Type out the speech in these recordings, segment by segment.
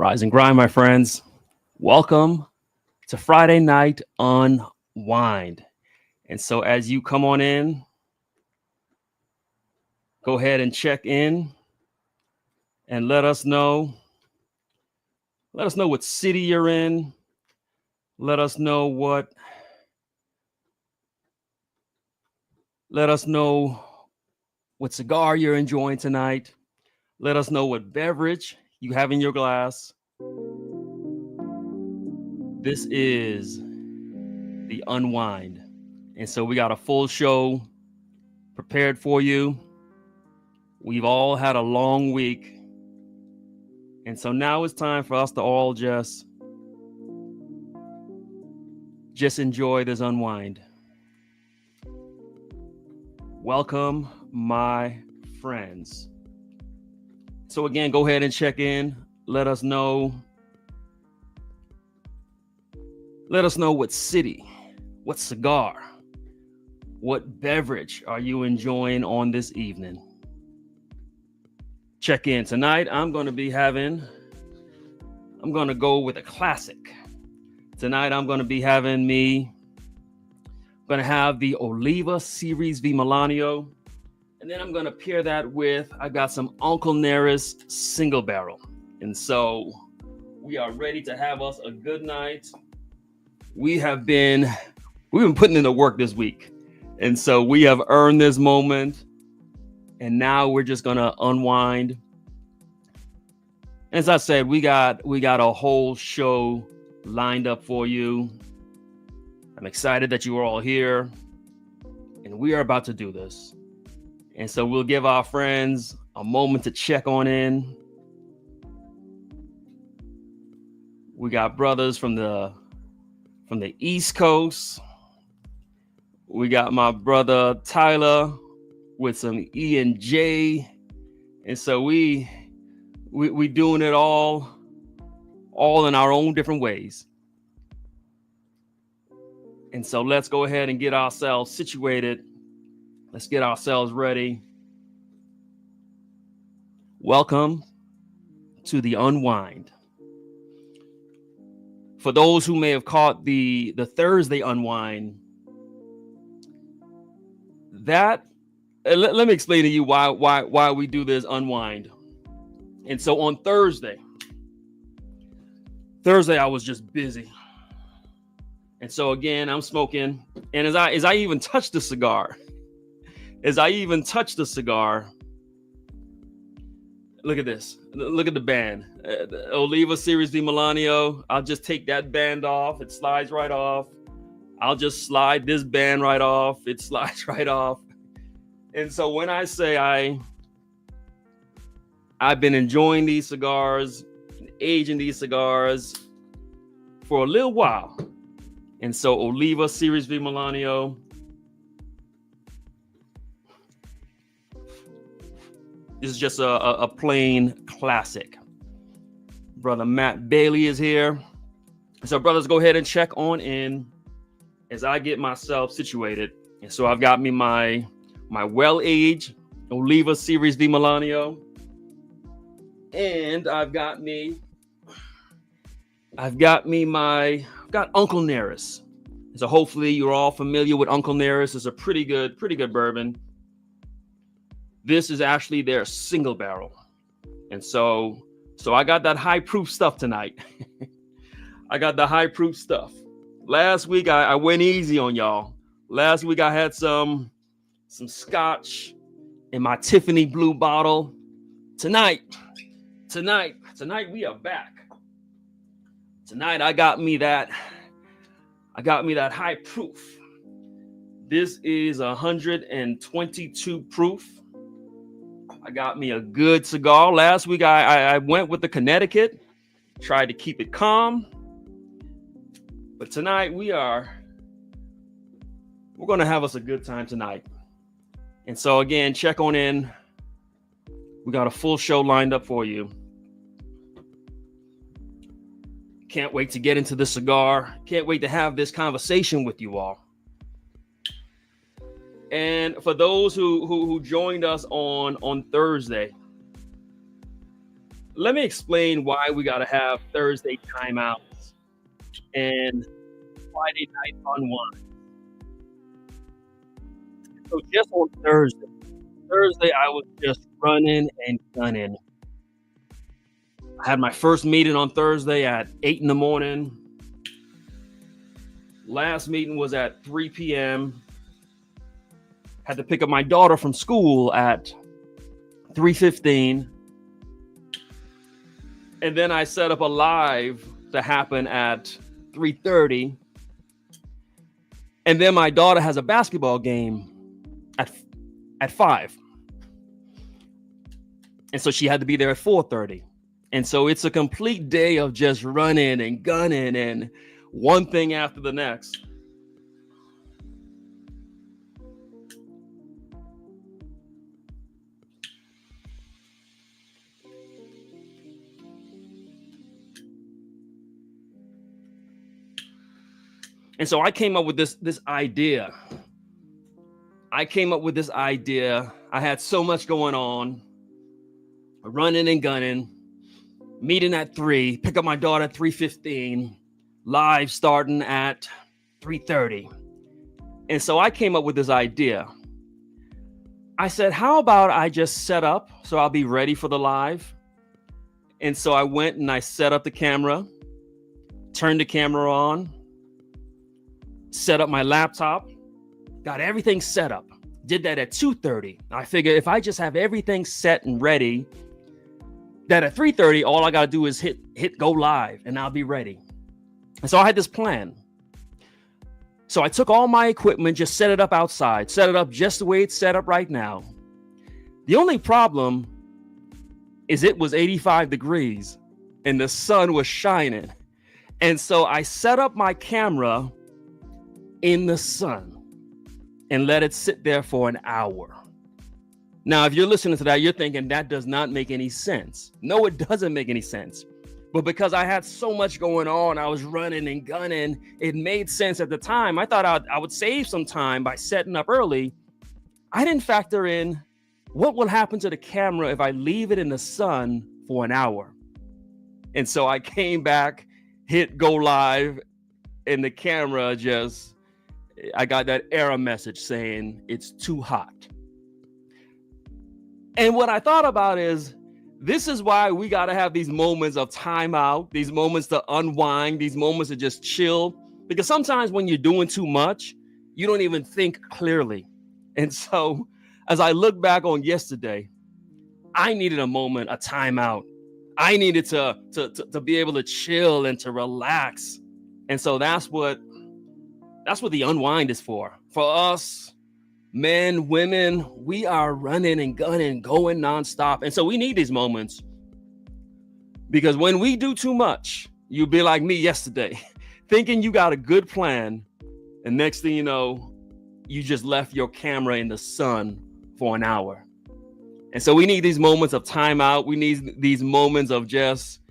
Rise and grind, my friends. Welcome to Friday Night Unwind. And so, as you come on in, go ahead and check in and let us know. Let us know what city you're in. Let us know what. Let us know what cigar you're enjoying tonight. Let us know what beverage you have in your glass. This is the Unwind. And so we got a full show prepared for you. We've all had a long week. And so now it's time for us to all just enjoy this unwind. Welcome, my friends. So again, go ahead and check in. Let us know. Let us know what city, what cigar, what beverage are you enjoying on this evening. Check in. Tonight, I'm going to go with a classic. Tonight, I'm going to have the Oliva Series V Milanio. And then I'm going to pair that with, I got some Uncle Nearest single barrel. And so we are ready to have us a good night. We've been putting in the work this week. And so we have earned this moment. And now we're just going to unwind. As I said, we got a whole show lined up for you. I'm excited that you are all here. And we are about to do this. And so we'll give our friends a moment to check on in. We got brothers from the East Coast. We got my brother Tyler with some E and J. And so we doing it all in our own different ways. And so let's go ahead and get ourselves situated. Let's get ourselves ready. Welcome to the Unwind. For those who may have caught the Thursday Unwind, let me explain to you why we do this Unwind. And so on Thursday I was just busy. And so again, I'm smoking. And as I even touch the cigar, look at this. Look at the band. The Oliva Series V Milanio. I'll just take that band off. It slides right off. I'll just slide this band right off. It slides right off. And so when I say I've been enjoying these cigars, aging these cigars for a little while. And so Oliva Series V Milanio. This is just a plain classic. Brother Matt Bailey is here. So brothers, go ahead and check on in as I get myself situated. And so I've got me my well-aged Oliva Series V Milanio. And I've got Uncle Nearest. So hopefully you're all familiar with Uncle Nearest. It's a pretty good bourbon. This is actually their single barrel. And so I got that high proof stuff tonight. I got the high proof stuff. Last week I went easy on y'all. Last week I had some scotch in my Tiffany blue bottle. Tonight we are back. Tonight I got me that high proof. This is 122 proof. I got me a good cigar. Last week I went with the Connecticut, tried to keep it calm. But tonight we're going to have us a good time tonight. And so again, check on in. We got a full show lined up for you. Can't wait to get into the cigar. Can't wait to have this conversation with you all. And for those who joined us on Thursday, let me explain why we got to have Thursday timeouts and Friday night unwind. So just on Thursday, I was just running and gunning. I had my first meeting on Thursday at 8 in the morning. Last meeting was at 3 p.m. Had to pick up my daughter from school at 3:15. And then I set up a live to happen at 3:30. And then my daughter has a basketball game at 5. And so she had to be there at 4:30. And so it's a complete day of just running and gunning and one thing after the next. And so I came up with this idea. I had so much going on, running and gunning, meeting at 3, pick up my daughter at 3:15, live starting at 3:30. And so I came up with this idea. I said, how about I just set up so I'll be ready for the live? And so I went and I set up the camera, turned the camera on, set up my laptop, got everything set up. Did that at 2:30. I figured if I just have everything set and ready, that at 3:30, all I got to do is hit go live and I'll be ready. And so I had this plan. So I took all my equipment, just set it up outside, set it up just the way it's set up right now. The only problem is it was 85 degrees and the sun was shining. And so I set up my camera in the sun and let it sit there for an hour. Now, if you're listening to that, you're thinking that does not make any sense. No, it doesn't make any sense. But because I had so much going on, I was running and gunning, it made sense at the time. I thought I would save some time by setting up early. I didn't factor in what will happen to the camera if I leave it in the sun for an hour. And so I came back, hit go live, and the camera I got that error message saying it's too hot. And what I thought about is, this is why we got to have these moments of time out, these moments to unwind, these moments to just chill. Because sometimes when you're doing too much, you don't even think clearly. And so as I look back on yesterday, I needed a moment, a timeout. I needed to be able to chill and to relax. And so that's what the unwind is for us. Men, women, we are running and gunning, going nonstop. And so we need these moments, because when we do too much, you'll be like me yesterday, thinking you got a good plan. And next thing you know, you just left your camera in the sun for an hour. And so we need these moments of time out. We need these moments of just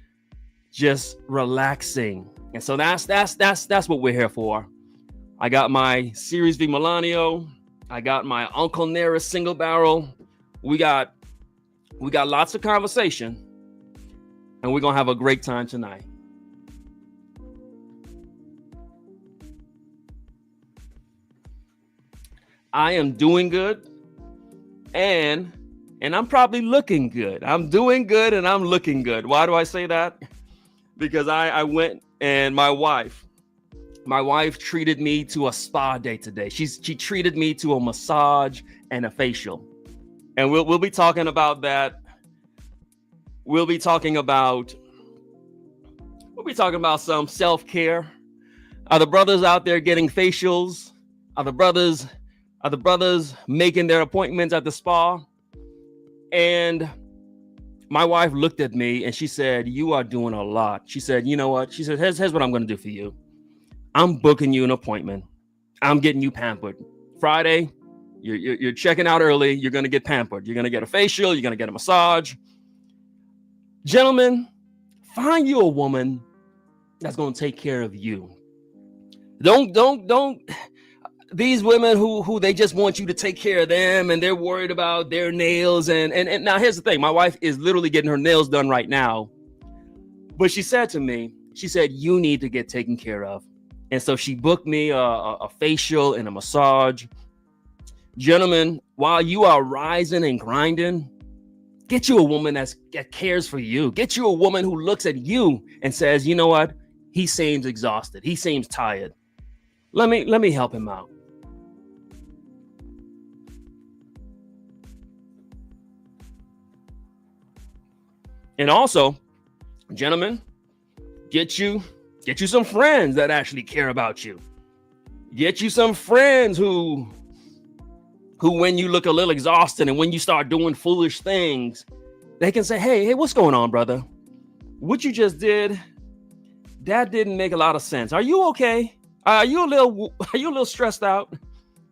relaxing. And so that's what we're here for. I got my Series V Melanio. I got my Uncle Nearest single barrel. We got lots of conversation, and we're gonna have a great time tonight. I am doing good, and I'm probably looking good. I'm doing good and I'm looking good. Why do I say that? Because I went, and my wife treated me to a spa day today. She treated me to a massage and a facial. And we'll be talking about that. We'll be talking about some self-care. Are the brothers out there getting facials? Are the brothers making their appointments at the spa? And my wife looked at me and she said, "You are doing a lot." She said, "You know what?" She said, here's what I'm going to do for you. I'm booking you an appointment. I'm getting you pampered. Friday, you're checking out early. You're going to get pampered. You're going to get a facial. You're going to get a massage. Gentlemen, find you a woman that's going to take care of you. Don't. these women who they just want you to take care of them, and they're worried about their nails. And now here's the thing. My wife is literally getting her nails done right now. But she said to me, she said, you need to get taken care of. And so she booked me a facial and a massage. Gentlemen, while you are rising and grinding, get you a woman that cares for you. Get you a woman who looks at you and says, you know what? He seems exhausted. He seems tired. Let me help him out. And also, gentlemen, get you some friends that actually care about you. Get you some friends who when you look a little exhausted and when you start doing foolish things, they can say, hey, what's going on, brother? What you just did, that didn't make a lot of sense. Are you okay? Are you a little stressed out?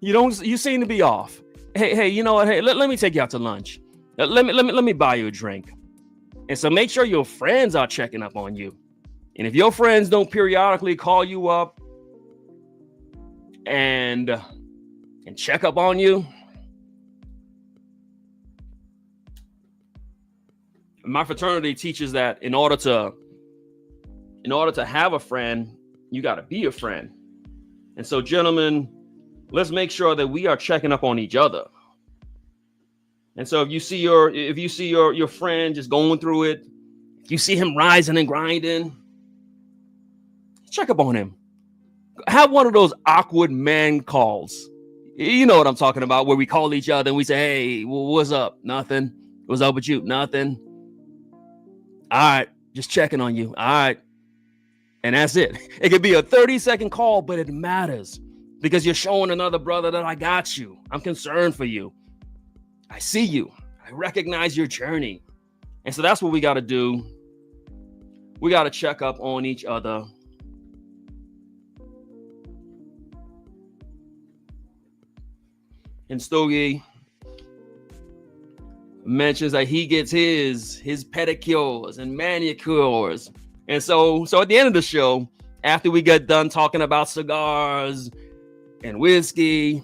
You seem to be off. Hey, you know what? Hey, let me take you out to lunch. Let me buy you a drink. And so make sure your friends are checking up on you. And if your friends don't periodically call you up and check up on you, my fraternity teaches that in order to have a friend, you got to be a friend. And so, gentlemen, let's make sure that we are checking up on each other. And so if you see your friend just going through it, if you see him rising and grinding, check up on him. Have one of those awkward man calls. You know what I'm talking about, where we call each other and we say, hey, what's up? Nothing. What's up with you? Nothing. All right. Just checking on you. All right. And that's it. It could be a 30-second call, but it matters because you're showing another brother that I got you. I'm concerned for you. I see you. I recognize your journey. And so that's what we got to do. We got to check up on each other. And Stogie mentions that he gets his pedicures and manicures. And so at the end of the show, after we get done talking about cigars and whiskey,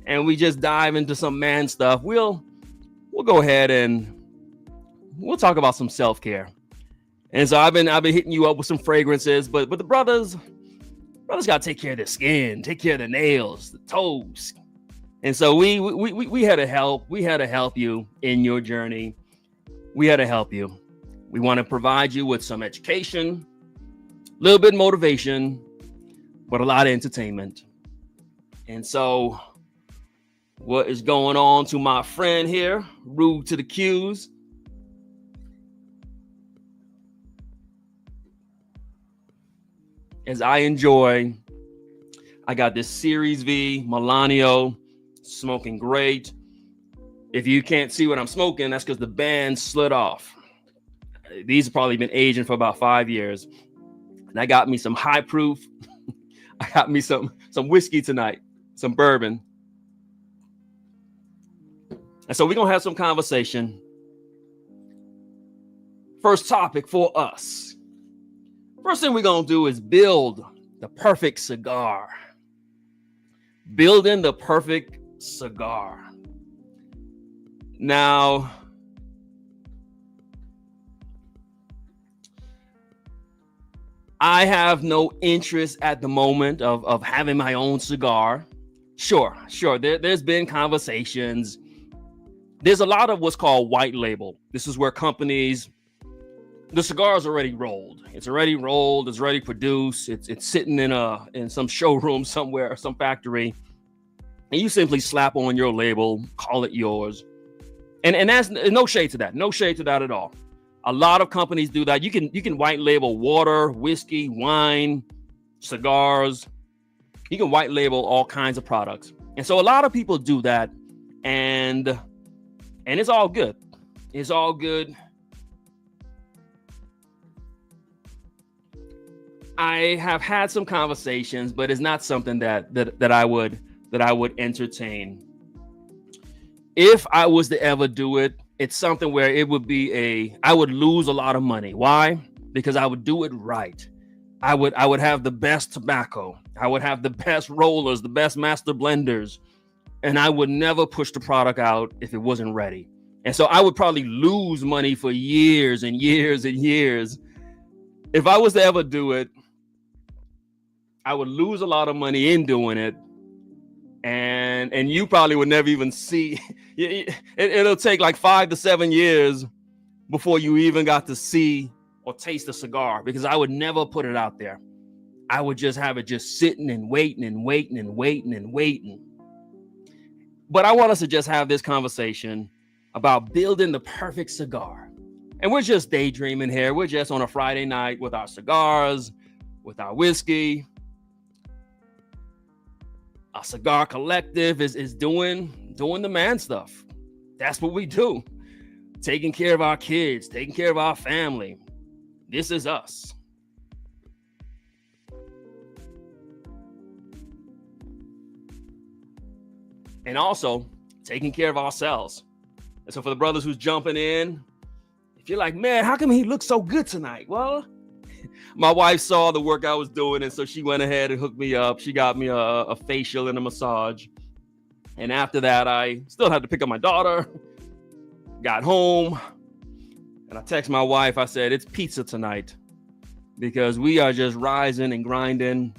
and we just dive into some man stuff, we'll go ahead and we'll talk about some self-care. And so I've been hitting you up with some fragrances, but the brothers got to take care of their skin, take care of their nails, the toes. And so we had to help. We had to help you in your journey. We had to help you. We want to provide you with some education, a little bit of motivation, but a lot of entertainment. And so what is going on to my friend here, Rude to the Q's? As I got this Series V Melanio, smoking great. If you can't see what I'm smoking, that's because the band slid off. These have probably been aging for about 5 years. And I got me some high proof. I got me some whiskey tonight, some bourbon. And so we're going to have some conversation. First topic for us. First thing we're going to do is build the perfect cigar. Building the perfect cigar. Now, I have no interest at the moment of having my own cigar. Sure. There's been conversations. There's a lot of what's called white label. This is where companies, the cigar is already rolled. It's already rolled. It's already produced. It's sitting in some showroom somewhere or some factory, and you simply slap on your label, call it yours, and that's no shade to that. No shade to that at all. A lot of companies do that. You can white label water, whiskey, wine, cigars. You can white label all kinds of products, and so a lot of people do that, and it's all good. It's all good. I have had some conversations, but it's not something that I would entertain. If I was to ever do it, it's something where it would be I would lose a lot of money. Why? Because I would do it right. I would have the best tobacco. I would have the best rollers, the best master blenders, and I would never push the product out if it wasn't ready. And so I would probably lose money for years and years and years. If I was to ever do it, I would lose a lot of money in doing it. And you probably would never even see. It'll take like 5 to 7 years before you even got to see or taste a cigar, because I would never put it out there. I would just have it just sitting and waiting and waiting and waiting and waiting. But I want us to just have this conversation about building the perfect cigar. And we're just daydreaming here. We're just on a Friday night with our cigars, with our whiskey. Our cigar collective is doing the man stuff. That's what we do. Taking care of our kids, taking care of our family. This is us. And also taking care of ourselves. And so for the brothers who's jumping in, if you're like, man, how come he looks so good tonight? Well, my wife saw the work I was doing, and so she went ahead and hooked me up. She got me a facial and a massage. And after that, I still had to pick up my daughter. Got home, and I text my wife. I said, it's pizza tonight, because we are just rising and grinding.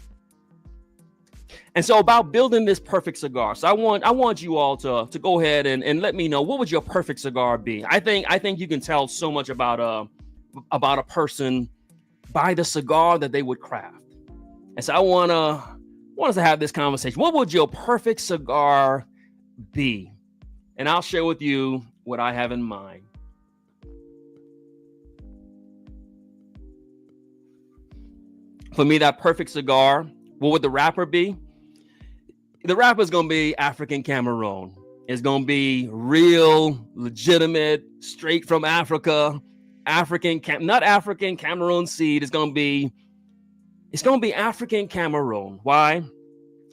And so about building this perfect cigar. So I want you all to go ahead and let me know, what would your perfect cigar be? I think you can tell so much about a person by the cigar that they would craft. And so I want us to have this conversation. What would your perfect cigar be? And I'll share with you what I have in mind. For me, that perfect cigar, what would the wrapper be? The wrapper is going to be African Cameroon. It's going to be real, legitimate, straight from Africa. Not African Cameroon seed. It's going to be African Cameroon. Why?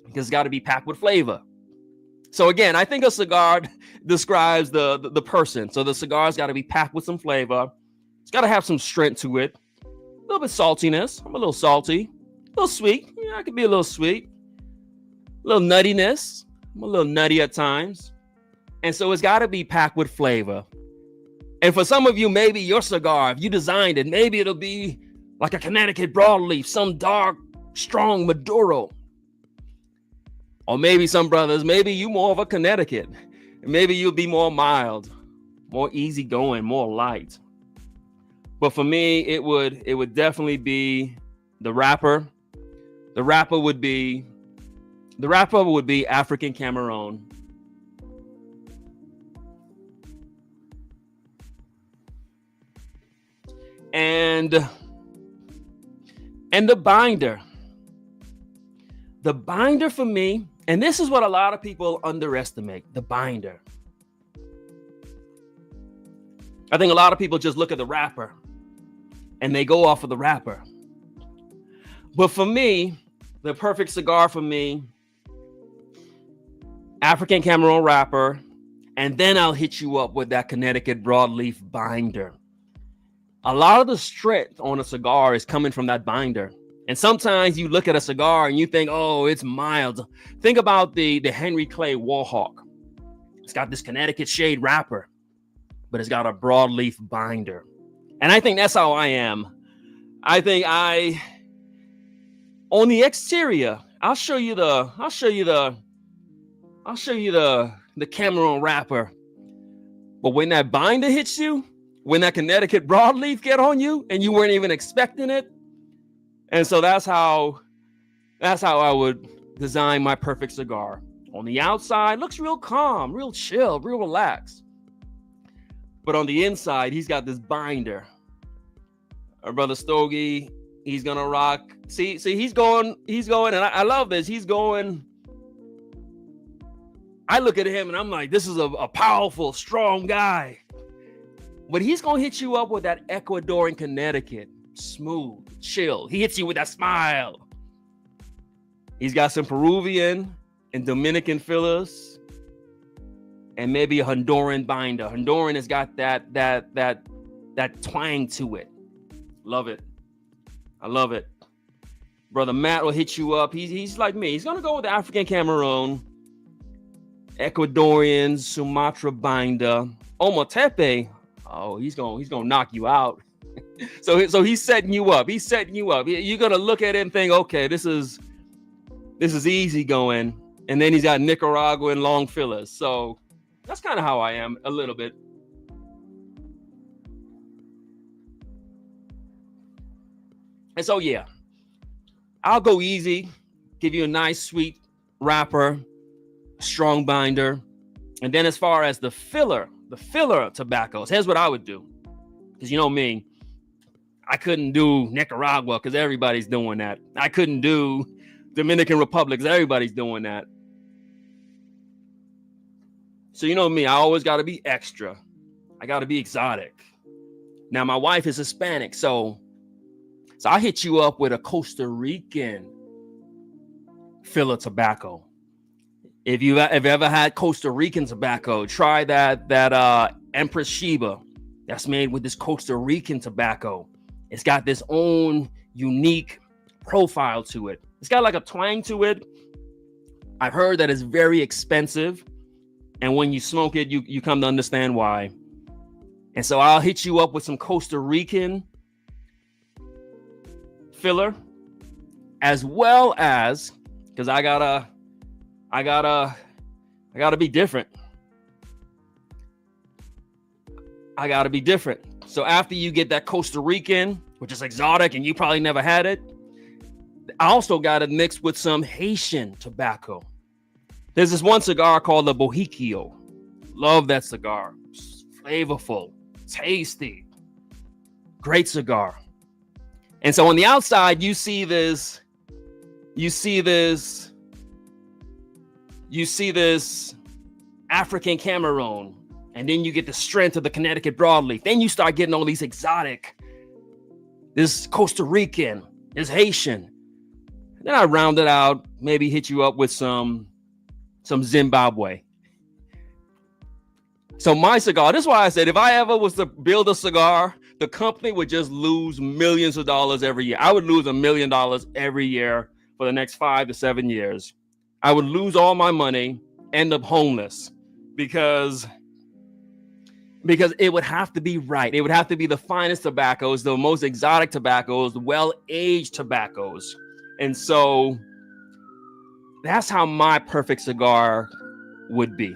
Because it's got to be packed with flavor. So again, I think a cigar describes the person. So the cigar's got to be packed with some flavor. It's got to have some strength to it. A little bit saltiness. I'm a little salty. A little sweet. Yeah, I could be a little sweet. A little nuttiness. I'm a little nutty at times. And so it's got to be packed with flavor. And for some of you, maybe your cigar, if you designed it, maybe it'll be like a Connecticut broadleaf, some dark, strong Maduro. Or maybe some brothers, maybe you more of a Connecticut. Maybe you'll be more mild, more easygoing, more light. But for me, it would definitely be the wrapper. The wrapper would be African Cameroon. And the binder. The binder for me, and this is what a lot of people underestimate, the binder. I think a lot of people just look at the wrapper and they go off of the wrapper. But for me, the perfect cigar for me, African Cameroon wrapper, and then I'll hit you up with that Connecticut broadleaf binder. A lot of the strength on a cigar is coming from that binder. And sometimes you look at a cigar and you think, oh, it's mild. Think about the Henry Clay Warhawk. It's got this Connecticut shade wrapper, but it's got a broadleaf binder. And I think that's how I am. I think on the exterior, I'll show you the Cameroon wrapper. But when that binder hits you, when that Connecticut broadleaf get on you and you weren't even expecting it. And so that's how I would design my perfect cigar. On the outside, looks real calm, real chill, real relaxed. But on the inside, he's got this binder. Our brother Stogie, he's gonna rock. See, he's going, and I love this. He's going. I look at him and I'm like, this is a powerful, strong guy. But he's gonna hit you up with that Ecuadorian Connecticut, smooth, chill. He hits you with that smile. He's got some Peruvian and Dominican fillers, and maybe a Honduran binder. Honduran has got that twang to it. Love it. I love it. Brother Matt will hit you up. He's like me. He's gonna go with the African Cameroon, Ecuadorian, Sumatra binder, Omotepe. Oh, he's gonna knock you out. So he's setting you up. He's setting you up. You're gonna look at it and think, okay, this is easy going. And then he's got Nicaraguan long fillers. So that's kind of how I am a little bit. And so yeah, I'll go easy, give you a nice sweet wrapper, strong binder. And then as far as the filler tobaccos, here's what I would do. Because you know me, I couldn't do Nicaragua because everybody's doing that. I couldn't do Dominican Republic because everybody's doing that. So you know me, I always got to be extra. I got to be exotic. Now my wife is Hispanic, so I'll hit you up with a Costa Rican filler tobacco. If you've ever had Costa Rican tobacco, try that Empress Sheba. That's made with this Costa Rican tobacco. It's got this own unique profile to it. It's got like a twang to it. I've heard that it's very expensive. And when you smoke it, you come to understand why. And so I'll hit you up with some Costa Rican filler, as well as, because I gotta be different. I gotta be different. So after you get that Costa Rican, which is exotic and you probably never had it, I also got it mixed with some Haitian tobacco. There's this one cigar called the Bohiccio. Love that cigar. It's flavorful, tasty, great cigar. And so on the outside, you see this African Cameroon. And then you get the strength of the Connecticut broadleaf. Then you start getting all these exotic, this Costa Rican, this Haitian. And then I round it out, maybe hit you up with some Zimbabwe. So my cigar, this is why I said, if I ever was to build a cigar, the company would just lose millions of dollars every year. I would lose $1 million every year for the next 5 to 7 years. I would lose all my money, end up homeless, because it would have to be right. It would have to be the finest tobaccos, the most exotic tobaccos, the well-aged tobaccos. And so that's how my perfect cigar would be.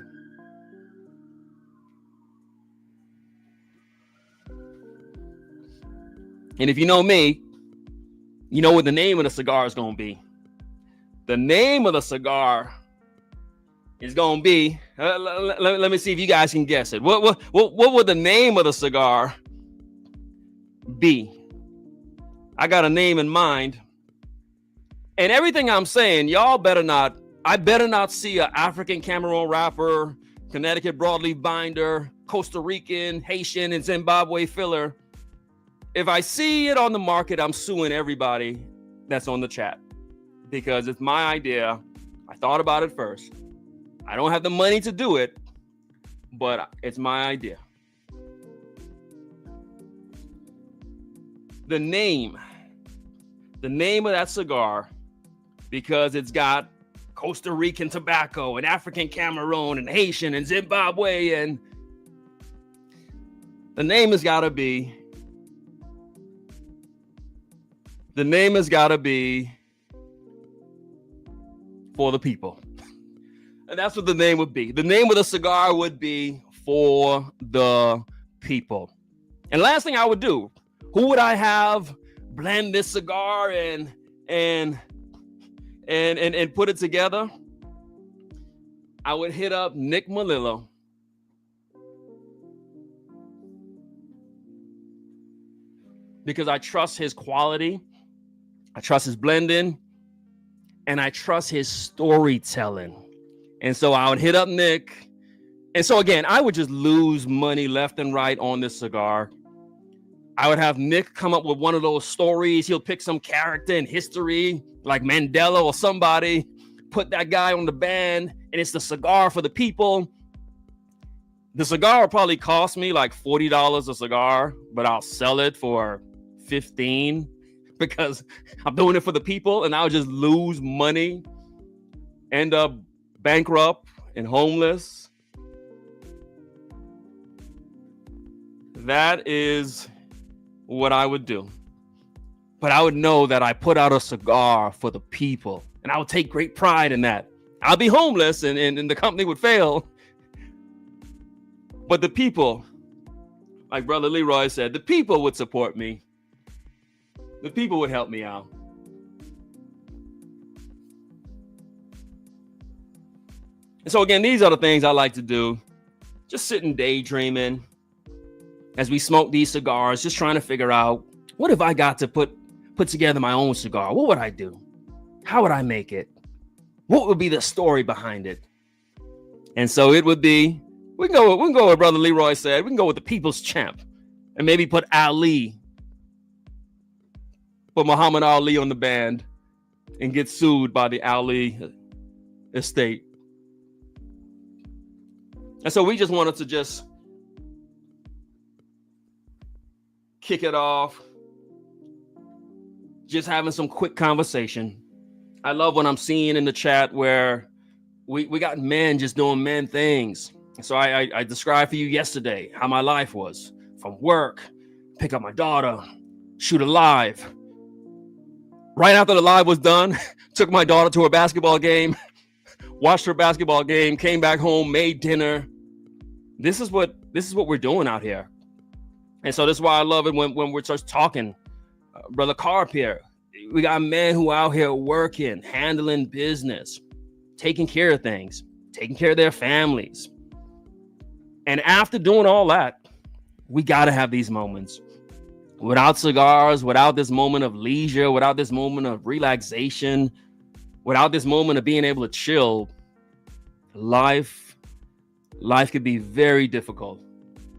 And if you know me, you know what the name of the cigar is going to be. The name of the cigar is going to be, let me see if you guys can guess it. What would the name of the cigar be? I got a name in mind. And everything I'm saying, I better not see an African Cameroon wrapper, Connecticut broadleaf binder, Costa Rican, Haitian, and Zimbabwe filler. If I see it on the market, I'm suing everybody that's on the chat, because it's my idea. I thought about it first. I don't have the money to do it, but it's my idea. The name of that cigar, because it's got Costa Rican tobacco and African Cameroon and Haitian and Zimbabwe, and the name has got to be For the People. And that's what the name would be. The name of the cigar would be For the People. And last thing I would do, who would I have blend this cigar and put it together? I would hit up Nick Melillo. Because I trust his quality, I trust his blending, and I trust his storytelling. And so I would hit up Nick. And so again, I would just lose money left and right on this cigar. I would have Nick come up with one of those stories. He'll pick some character in history, like Mandela or somebody, put that guy on the band, and it's the cigar for the people. The cigar will probably cost me like $40 a cigar, but I'll sell it for $15 because I'm doing it for the people, and I'll just lose money, end up bankrupt and homeless. That is what I would do. But I would know that I put out a cigar for the people, and I would take great pride in that. I'll be homeless and the company would fail. But the people, like Brother Leroy said, the people would support me. The people would help me out. And so again, these are the things I like to do. Just sitting daydreaming as we smoke these cigars, just trying to figure out, what if I got to put together my own cigar? What would I do? How would I make it? What would be the story behind it? And so it would be, we can go with Brother Leroy said, we can go with the people's champ and maybe put Muhammad Ali on the band and get sued by the Ali estate. And so we just wanted to just kick it off, just having some quick conversation. I love what I'm seeing in the chat where we got men just doing men things. So I described for you yesterday how my life was. From work, pick up my daughter, shoot a live. Right after the live was done, took my daughter to her basketball game, watched her basketball game, came back home, made dinner. This is what we're doing out here. And so this is why I love it when we're just talking. Brother Carp here, we got men who out here working, handling business, taking care of things, taking care of their families. And after doing all that, we got to have these moments. Without cigars, without this moment of leisure, without this moment of relaxation, without this moment of being able to chill, life could be very difficult.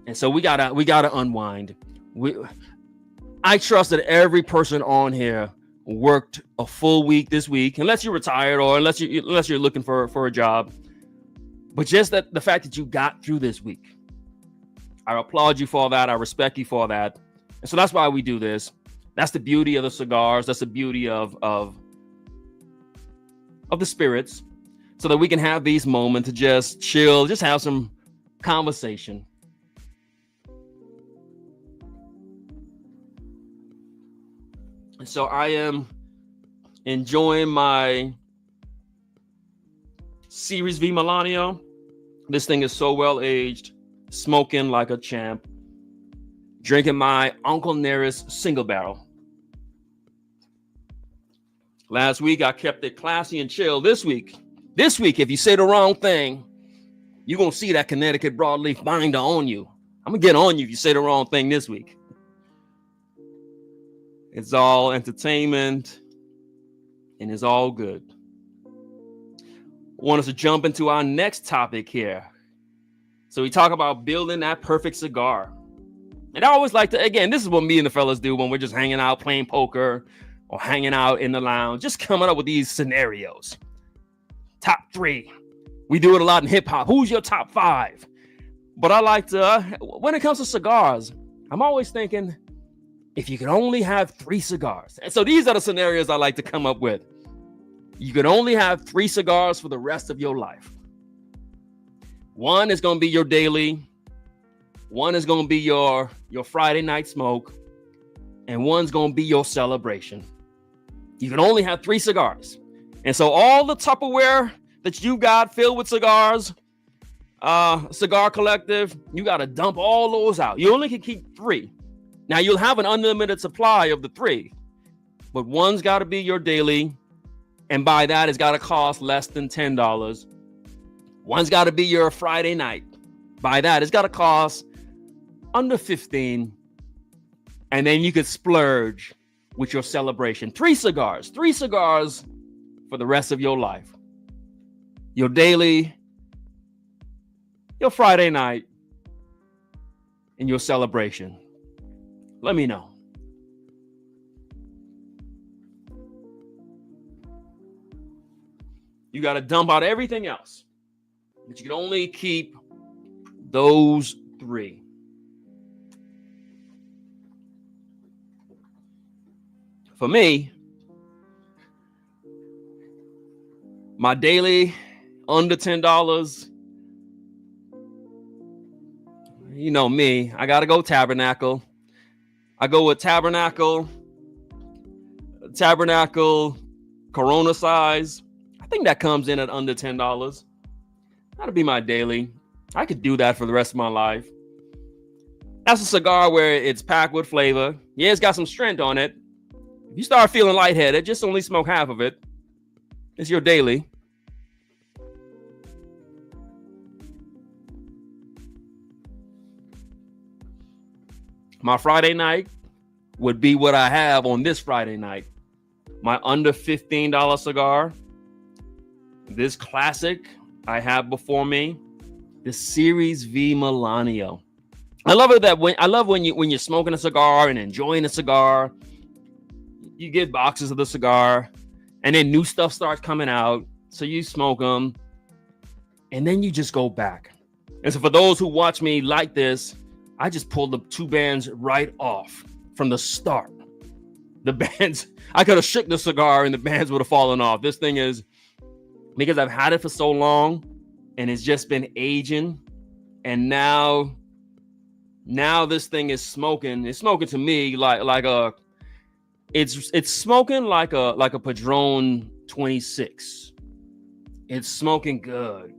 And so we gotta unwind. I trust that every person on here worked a full week this week, unless you're retired or unless you're looking for a job. But just that the fact that you got through this week, I applaud you for that. I respect you for that. And so that's why we do this. That's the beauty of the cigars. That's the beauty of the spirits, so that we can have these moments to just chill, just have some conversation. And so I am enjoying my Series V Melanio. This thing is so well aged, smoking like a champ. Drinking my Uncle Nearest single barrel. Last week, I kept it classy and chill. This week, if you say the wrong thing, you're going to see that Connecticut broadleaf binder on you. I'm going to get on you if you say the wrong thing this week. It's all entertainment, and it's all good. I want us to jump into our next topic here. So we talk about building that perfect cigar. And I always like to, again, this is what me and the fellas do when we're just hanging out, playing poker, or hanging out in the lounge, just coming up with these scenarios. Top 3. We do it a lot in hip hop. Who's your top 5? But I like to, when it comes to cigars, I'm always thinking, if you could only have 3 cigars. And so these are the scenarios I like to come up with. You could only have 3 cigars for the rest of your life. One is going to be your daily. One is going to be your Friday night smoke. And one's going to be your celebration. You can only have 3 cigars. And so all the Tupperware that you got filled with cigars, Cigar Collective, you got to dump all those out. You only can keep 3. Now, you'll have an unlimited supply of the 3. But one's got to be your daily. And by that, it's got to cost less than $10. One's got to be your Friday night. By that, it's got to cost under $15. And then you could splurge with your celebration. 3 cigars for the rest of your life. Your daily, your Friday night, and your celebration. Let me know. You got to dump out everything else, but you can only keep those 3. For me, my daily under $10. You know me, I gotta go Tabernacle. I go with Tabernacle Corona size. I think that comes in at under $10. That'll be my daily. I could do that for the rest of my life. That's a cigar where it's packed with flavor. Yeah, it's got some strength on it. If you start feeling lightheaded, just only smoke half of it. It's your daily. My Friday night would be what I have on this Friday night. My under $15 cigar. This classic I have before me, the Series V Milanio. I love it when you're smoking a cigar and enjoying a cigar. You get boxes of the cigar, and then new stuff starts coming out. So you smoke them, and then you just go back. And so for those who watch me like this, I just pulled the two bands right off from the start. The bands, I could have shook the cigar and the bands would have fallen off. This thing is, because I've had it for so long and it's just been aging. And now this thing is smoking. It's smoking to me it's smoking like a Padron 26. It's smoking good.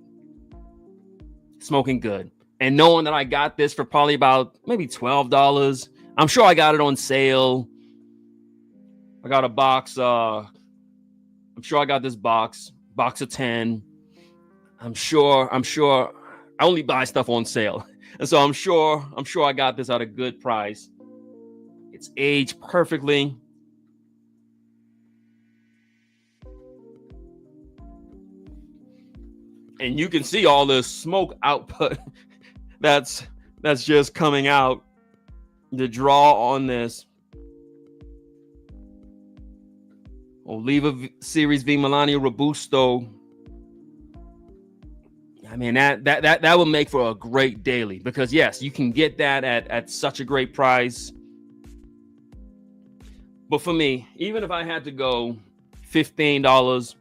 Smoking good. And knowing that I got this for probably about maybe $12. I'm sure I got it on sale. I got a box. I'm sure I got this box of 10. I'm sure I only buy stuff on sale. And so I'm sure I got this at a good price. It's aged perfectly. And you can see all the smoke output that's just coming out. The draw on this Oliva Series V Milanio Robusto. I mean, that would make for a great daily, because yes, you can get that at such a great price. But for me, even if I had to go $15,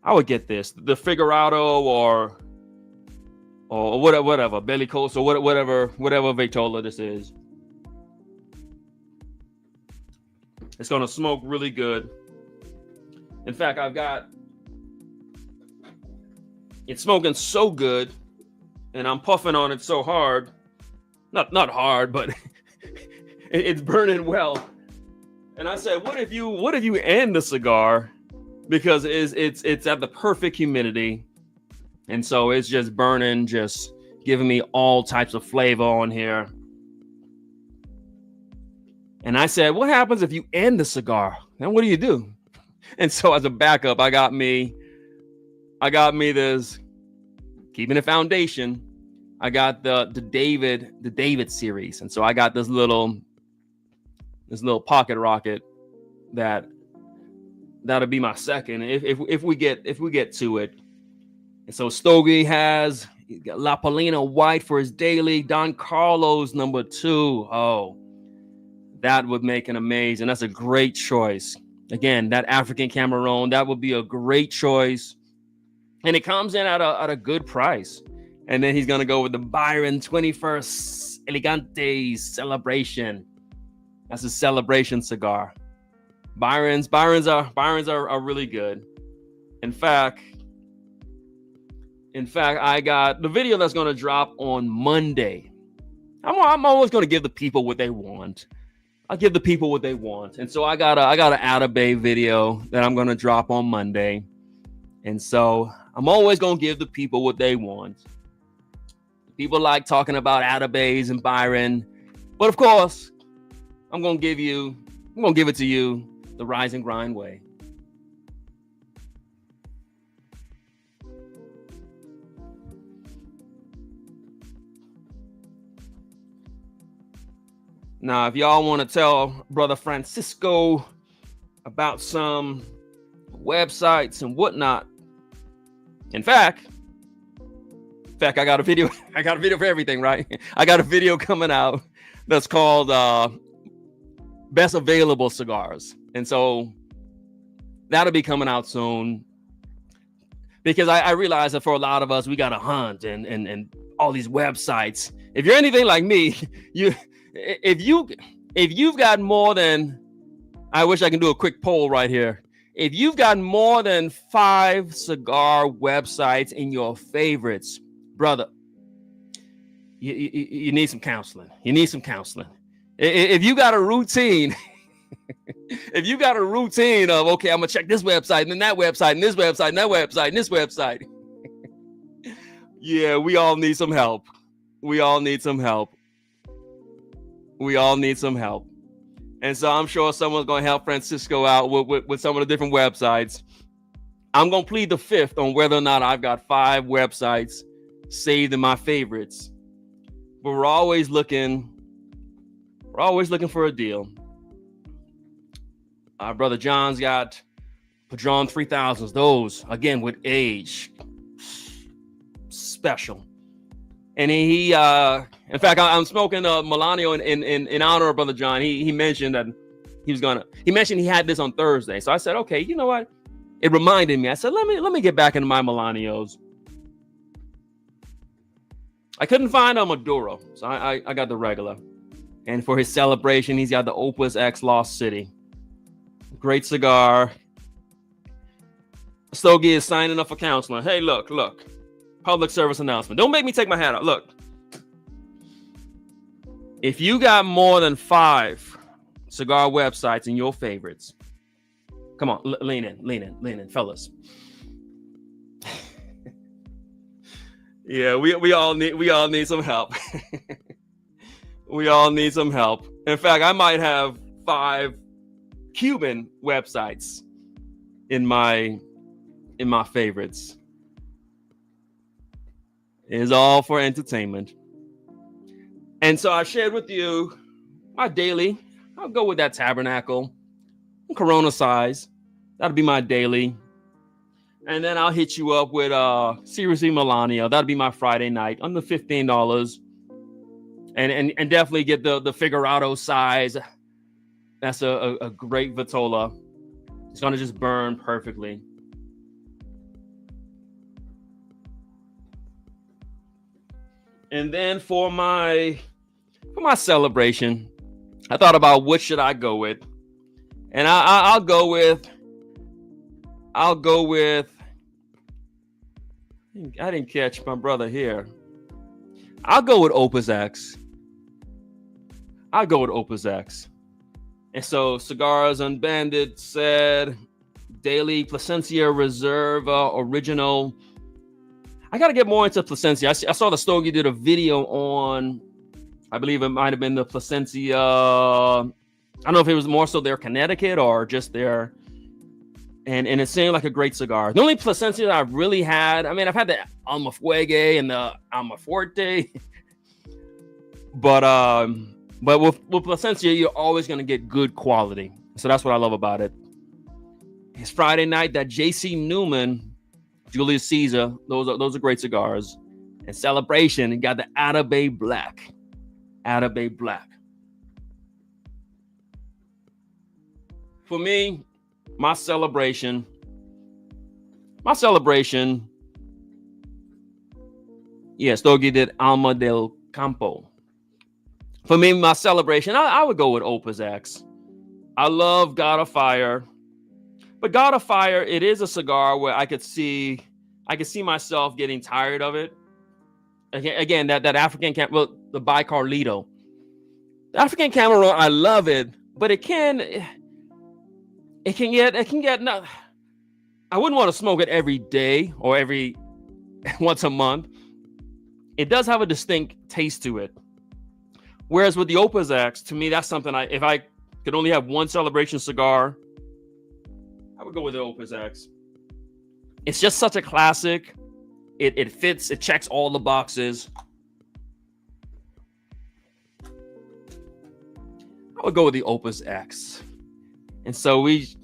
I would get this, the Figurado or whatever, Bellicoso, or whatever Vitola this is. It's gonna smoke really good. In fact, it's smoking so good, and I'm puffing on it so hard. Not hard, but it's burning well. And I said, what if you end the cigar, because it's at the perfect humidity, and so it's just burning, just giving me all types of flavor on here. And I said, what happens if you end the cigar? Then what do you do? And so as a backup, I got me this, keeping it foundation. I got the David series. And so I got this little pocket rocket that'll be my second if we get to it. And so Stogie has La Palina White for his daily, Don Carlos number 2. Oh, that would make an amazing. That's a great choice. Again, that African Cameroon, that would be a great choice. And it comes in at a good price. And then he's going to go with the Byron 21st Elegante Celebration. That's a celebration cigar. Byron's are really good. In fact, I got the video that's going to drop on Monday. I'm always going to give the people what they want. I'll give the people what they want. And so I got an Atabay video that I'm going to drop on Monday. And so I'm always going to give the people what they want. People like talking about Atabays and Byron. But of course, I'm going to give it to you the Rise and Grind way. Now, if y'all want to tell Brother Francisco about some websites and whatnot, in fact, I got a video. I got a video for everything, right? I got a video coming out that's called Best Available Cigars. And so that'll be coming out soon, because I realize that for a lot of us, we got to hunt and all these websites. If you're anything like me, if you've got more than, I wish I can do a quick poll right here. If you've got more than 5 cigar websites in your favorites, brother, you need some counseling. You need some counseling. If you got a routine, if you got a routine of, okay, I'm gonna check this website and then that website and this website and that website and this website. Yeah, we all need some help. We all need some help. We all need some help. And so I'm sure someone's going to help Francisco out with some of the different websites. I'm going to plead the fifth on whether or not I've got 5 websites saved in my favorites. But we're always looking for a deal. Our brother John's got Padron 3000s. Those, again, with age. Special. And he in fact, I'm smoking Melanio in honor of Brother John. He mentioned that he mentioned he had this on Thursday. So I said, okay, you know what? It reminded me. I said, let me get back into my Melanios. I couldn't find a Maduro, so I got the regular. And for his celebration, he's got the Opus X Lost City. Great cigar. Stogie is signing up for counseling. Hey, look. Public service announcement. Don't make me take my hat off. Look. If you got more than 5 cigar websites in your favorites, come on, lean in, fellas. Yeah, we all need some help. We all need some help. In fact, I might have 5 Cuban websites in my favorites. It's all for entertainment. And so I shared with you my daily. I'll go with that Tabernacle, Corona size. That'll be my daily. And then I'll hit you up with seriously Melania. That'll be my Friday night, under $15. And definitely get the Figurado size. That's a great Vitola. It's gonna just burn perfectly. And then for my celebration, I thought about what should I go with, and I'll go with. I didn't catch my brother here. I'll go with Opus X. And so Cigars Unbanded said Daily Plasencia Reserve Original. I got to get more into Plasencia. I saw the Stogie did a video on, I believe it might have been the Plasencia. I don't know if it was more so their Connecticut or just their, and it seemed like a great cigar. The only Plasencia that I've really had, I mean, I've had the Alma Fuege and the Alma Forte, but with Plasencia, you're always going to get good quality. So that's what I love about it. It's Friday night, that J.C. Newman, Julius Caesar, those are great cigars. And celebration, and got the Atabey Black. For me, my celebration. Yeah, Stogie did Alma del Campo. For me, my celebration, I would go with Opus X. I love God of Fire. But God of Fire, it is a cigar where I could see myself getting tired of it. Again, that African the Bicarlito. The African Cameron, I love it, but it can get not. I wouldn't want to smoke it every day or every once a month. It does have a distinct taste to it. Whereas with the Opus X, to me, that's something if I could only have one celebration cigar, I would go with the Opus X. It's just such a classic. It fits. It checks all the boxes. I would go with the Opus X. And so we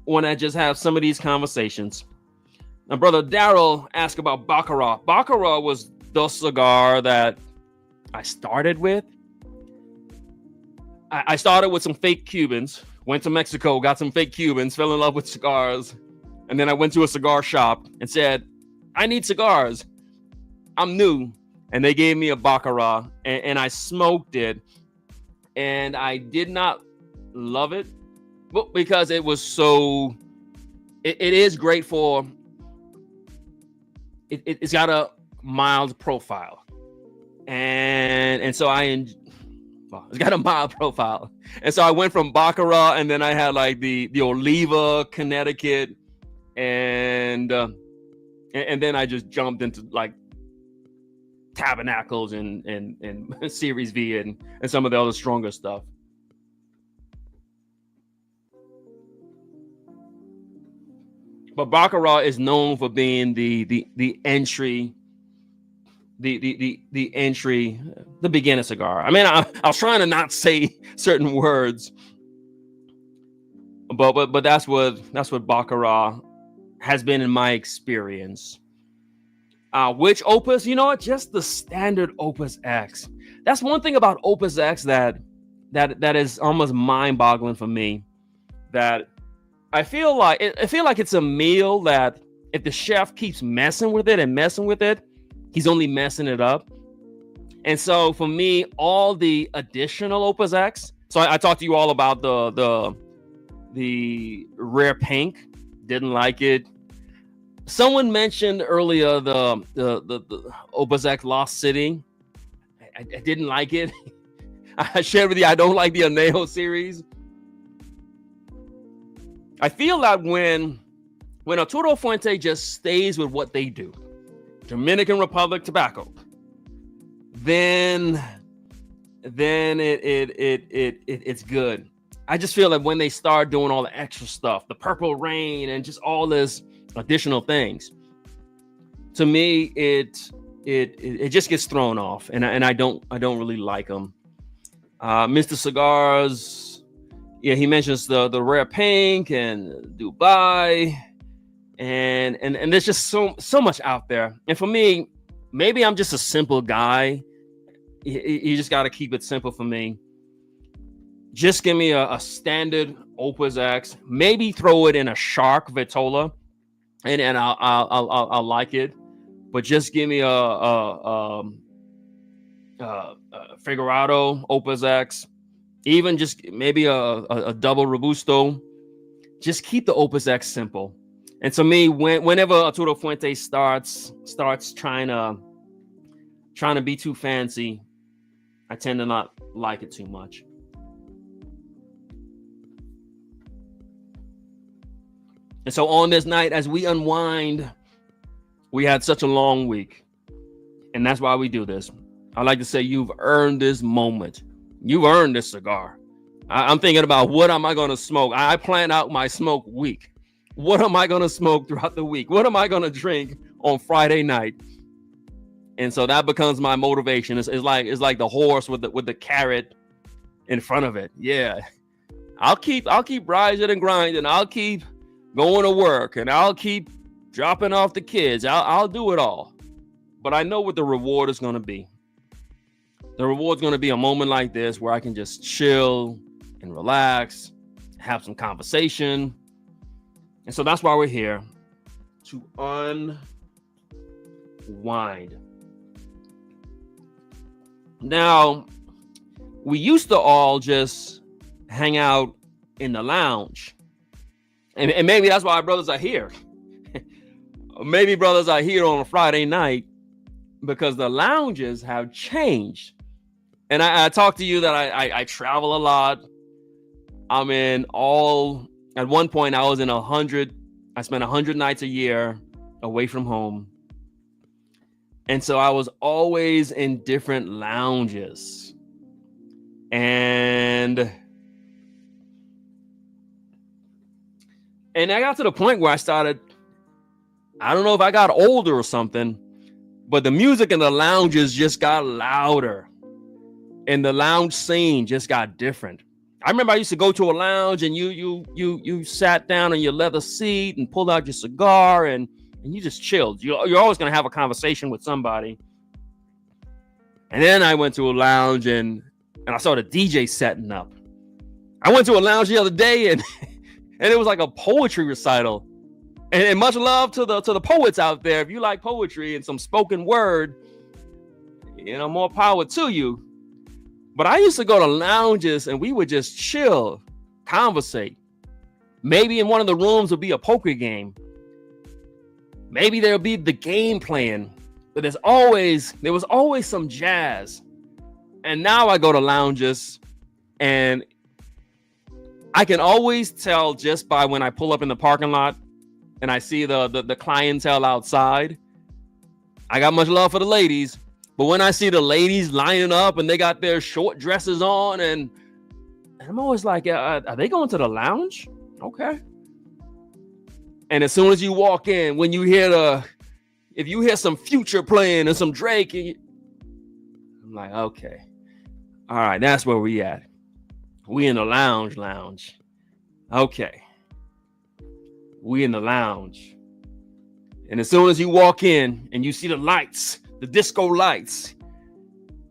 want to just have some of these conversations. Now, brother Daryl asked about Baccarat. Baccarat was the cigar that I started with. I started with some fake Cubans, went to Mexico, got some fake Cubans, fell in love with cigars. And then I went to a cigar shop and said, I need cigars. I'm new. And they gave me a Baccarat, and I smoked it. And I did not love it, but because it was so, it is great for, it's got a mild profile. And so it's got a mild profile. And so I went from Baccarat, and then I had like the Oliva, Connecticut, and then I just jumped into like Tabernacles and Series V and some of the other stronger stuff. But Baccarat is known for being the entry, the entry, the beginner cigar. I mean, I was trying to not say certain words, but that's what Baccarat has been in my experience. Which Opus, just the standard Opus X. That's one thing about Opus X that is almost mind-boggling for me. That I feel like it's a meal that if the chef keeps messing with it, he's only messing it up. And so for me, all the additional Opus X. So I talked to you all about the rare pink. Didn't like it. Someone mentioned earlier the Opus X Lost City. I didn't like it. I shared with you I don't like the Anejo series. I feel that when Arturo Fuente just stays with what they do, Dominican Republic tobacco, then it's good. I just feel that when they start doing all the extra stuff, the Purple Rain and just all this additional things, to me it just gets thrown off, and I don't really like them. Mr. Cigars, yeah, he mentions the rare pink and Dubai, and there's just so much out there. And for me, maybe I'm just a simple guy. You just got to keep it simple for me. Just give me a standard Opus X, maybe throw it in a Shark Vitola, and I'll like it. But just give me a Figurado Opus X, even just maybe a double Robusto. Just keep the Opus X simple. And to me, whenever Arturo Fuente starts trying to be too fancy, I tend to not like it too much. And so on this night, as we unwind, we had such a long week. And that's why we do this. I like to say you've earned this moment. You've earned this cigar. I'm thinking about what am I going to smoke? I plan out my smoke week. What am I going to smoke throughout the week? What am I going to drink on Friday night? And so that becomes my motivation. It's like the horse with the carrot in front of it. Yeah. I'll keep rising and grinding. I'll keep going to work, and I'll keep dropping off the kids. I'll do it all. But I know what the reward is going to be. The reward's going to be a moment like this where I can just chill and relax, have some conversation. And so that's why we're here, to unwind. Now, we used to all just hang out in the lounge. And maybe that's why our brothers are here. Maybe brothers are here on a Friday night because the lounges have changed. And I talked to you that I travel a lot. I'm in at one point I was in 100. I spent 100 nights a year away from home. And so I was always in different lounges. And I got to the point where I don't know if I got older or something, but the music in the lounges just got louder. And the lounge scene just got different. I remember I used to go to a lounge and you sat down on your leather seat and pulled out your cigar and you just chilled. You're always going to have a conversation with somebody. And then I went to a lounge and I saw the DJ setting up. I went to a lounge the other day and it was like a poetry recital. And much love to the poets out there. If you like poetry and some spoken word, more power to you. But I used to go to lounges and we would just chill, conversate. Maybe in one of the rooms would be a poker game. Maybe there'll be the game playing. But there was always some jazz. And now I go to lounges and I can always tell just by when I pull up in the parking lot and I see the clientele outside. I got much love for the ladies, but when I see the ladies lining up and they got their short dresses on, and I'm always like, are they going to the lounge? Okay. And as soon as you walk in, when you hear if you hear some Future playing and some Drake, I'm like, okay, all right, that's where we at. We in the lounge. Okay. We in the lounge. And as soon as you walk in and you see the lights, the disco lights,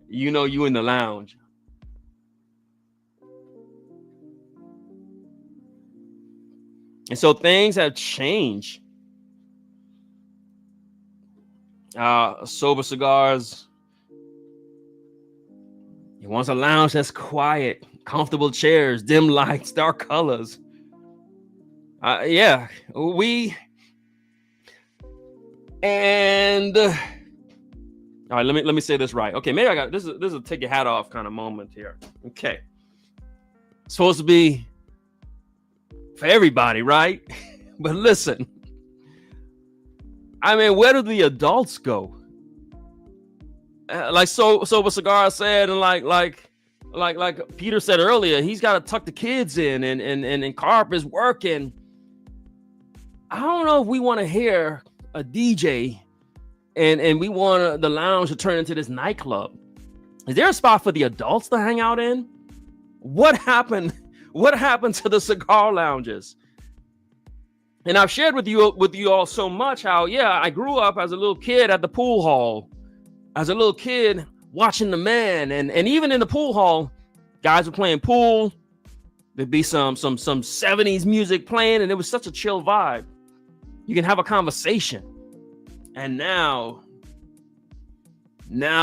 you know you in the lounge. And so things have changed. Sober Cigars. He wants a lounge that's quiet, comfortable chairs, dim lights, dark colors. Yeah, and all right, let me say this right. Okay, maybe I got this is a take your hat off kind of moment here. Okay, it's supposed to be for everybody, right? But listen, I mean, where do the adults go? Like Sober Cigar said, and like Peter said earlier, he's got to tuck the kids in, and Carp is working. I don't know if we want to hear a DJ and we want the lounge to turn into this nightclub. Is there a spot for the adults to hang out in? What happened? What happened to the cigar lounges? And I've shared with you all so much how, I grew up as a little kid at the pool hall, as a little kid watching the man, and even in the pool hall, guys were playing pool. There'd be some 70s music playing, and it was such a chill vibe. You can have a conversation. And now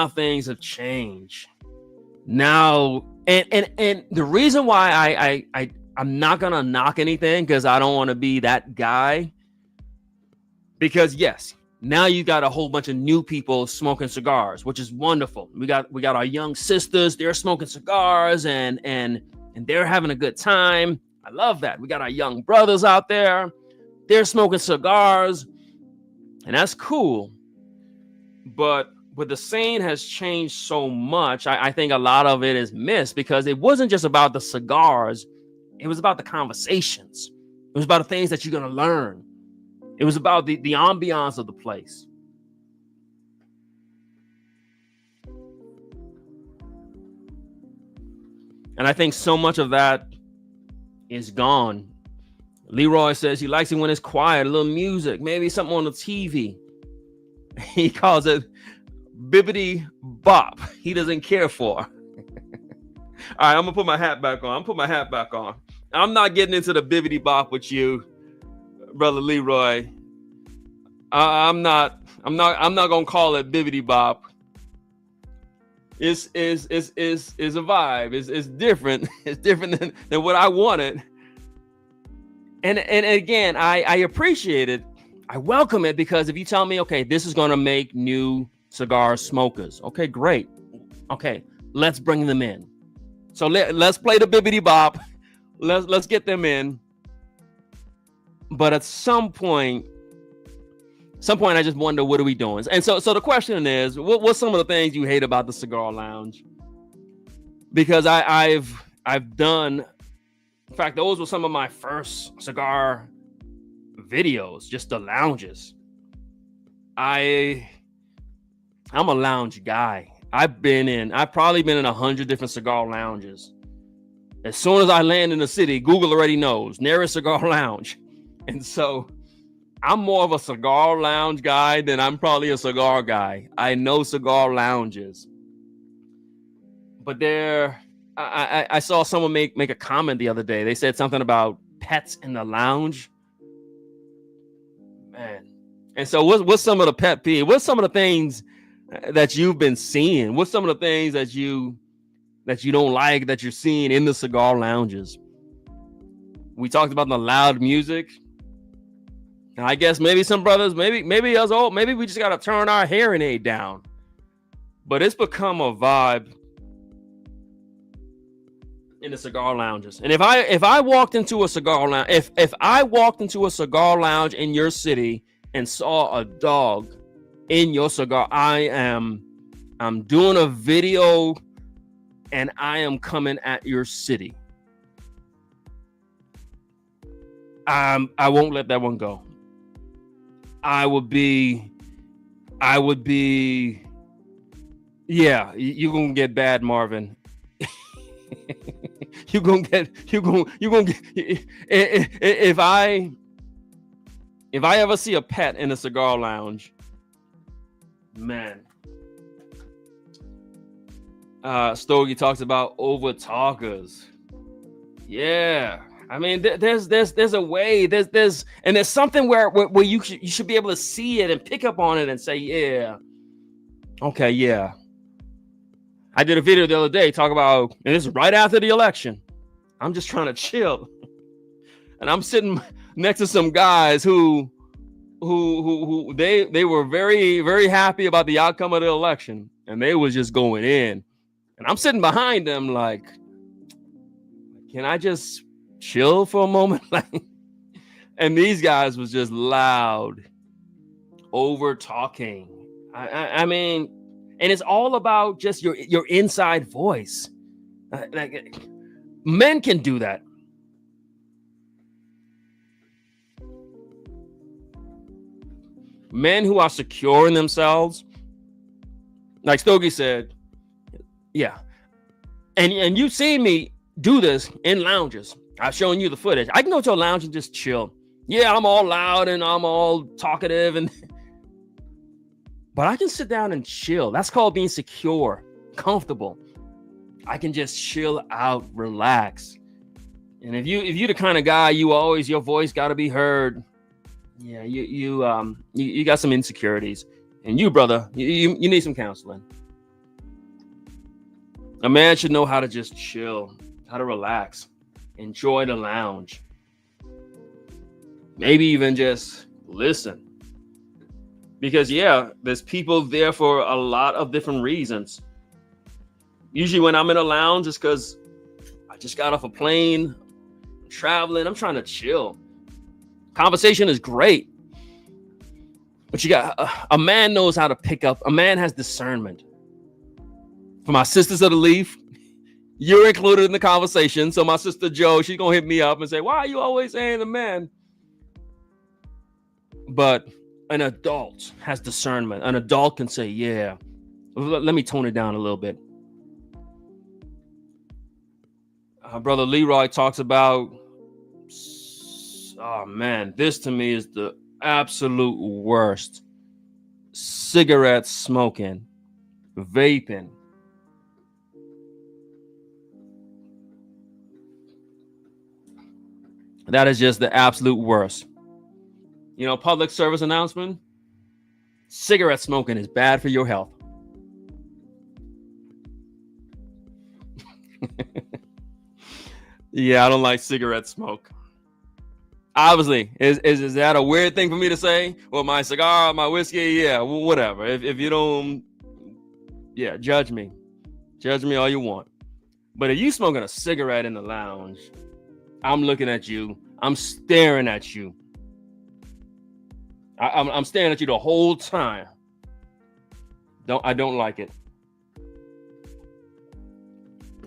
things have changed. Now, and the reason why I'm not gonna knock anything, because I don't want to be that guy. Because yes, now you got a whole bunch of new people smoking cigars, which is wonderful. We got our young sisters, they're smoking cigars and they're having a good time. I love that. We got our young brothers out there, they're smoking cigars, and that's cool. But the scene has changed so much, I think a lot of it is missed, because it wasn't just about the cigars. It was about the conversations. It was about the things that you're going to learn. It was about the ambiance of the place. And I think so much of that is gone. Leroy says he likes it when it's quiet, a little music, maybe something on the TV. He calls it bibbity bop. He doesn't care for. All right, I'm gonna put my hat back on. I'm not getting into the bibbity bop with you, brother Leroy. I'm not gonna call it bibbity bop. It's a vibe. It's different. It's different than what I wanted. And again, I appreciate it. I welcome it, because if you tell me, okay, this is gonna make new cigar smokers, okay, great. Okay, let's bring them in. So let's play the bibbity bop. Let's get them in. But at some point, I just wonder, what are we doing? And so the question is, what's some of the things you hate about the cigar lounge? Because I've done, in fact, those were some of my first cigar videos, just the lounges. I'm a lounge guy. I've probably been in 100 different cigar lounges. As soon as I land in the city, Google already knows nearest cigar lounge. And so I'm more of a cigar lounge guy than I'm probably a cigar guy. I know cigar lounges, but I saw someone make a comment the other day. They said something about pets in the lounge. Man. And so what's some of the pet peeve? What's some of the things that you've been seeing? What's some of the things that you don't like that you're seeing in the cigar lounges? We talked about the loud music. I guess maybe some brothers, maybe us old, maybe we just gotta turn our hearing aid down. But it's become a vibe in the cigar lounges. And if I walked into a cigar lounge, if I walked into a cigar lounge in your city and saw a dog in your cigar, I'm doing a video and I am coming at your city. I won't let that one go. I would be, yeah, you're gonna get bad, Marvin. you're gonna get, if I ever see a pet in a cigar lounge, man. Stogie talks about over talkers. Yeah. I mean, there's a way, there's something where you should be able to see it and pick up on it and say, yeah, okay, yeah. I did a video the other day talk about, and this is right after the election. I'm just trying to chill, and I'm sitting next to some guys who they were very, very happy about the outcome of the election, and they was just going in, and I'm sitting behind them like, can I just chill for a moment? And these guys was just loud, over talking. I mean, and it's all about just your inside voice. Like, men can do that. Men who are secure in themselves, like Stogie said, yeah. And you've seen me do this in lounges. I've shown you the footage. I can go to a lounge and just chill. Yeah, I'm all loud and I'm all talkative, but I can sit down and chill. That's called being secure, comfortable. I can just chill out, relax. And if you're the kind of guy your voice got to be heard, yeah, you got some insecurities. And you, brother, you need some counseling. A man should know how to just chill, how to relax. Enjoy the lounge. Maybe even just listen. Because, yeah, there's people there for a lot of different reasons. Usually when I'm in a lounge, it's because I just got off a plane, I'm traveling, I'm trying to chill. Conversation is great. But you got a man knows how to pick up. A man has discernment. For my sisters of the Leaf, you're included in the conversation. So my sister Joe, she's going to hit me up and say, why are you always saying the man? But an adult has discernment. An adult can say, yeah, let me tone it down a little bit. Brother Leroy talks about, oh man, this to me is the absolute worst. Cigarette smoking, vaping. That is just the absolute worst. You know, public service announcement. Cigarette smoking is bad for your health. Yeah, I don't like cigarette smoke. Obviously, is that a weird thing for me to say? Well, my cigar, my whiskey, yeah, whatever. If you don't, yeah, judge me all you want. But if you smoking a cigarette in the lounge, I'm looking at you. I'm staring at you. I'm staring at you the whole time. I don't like it.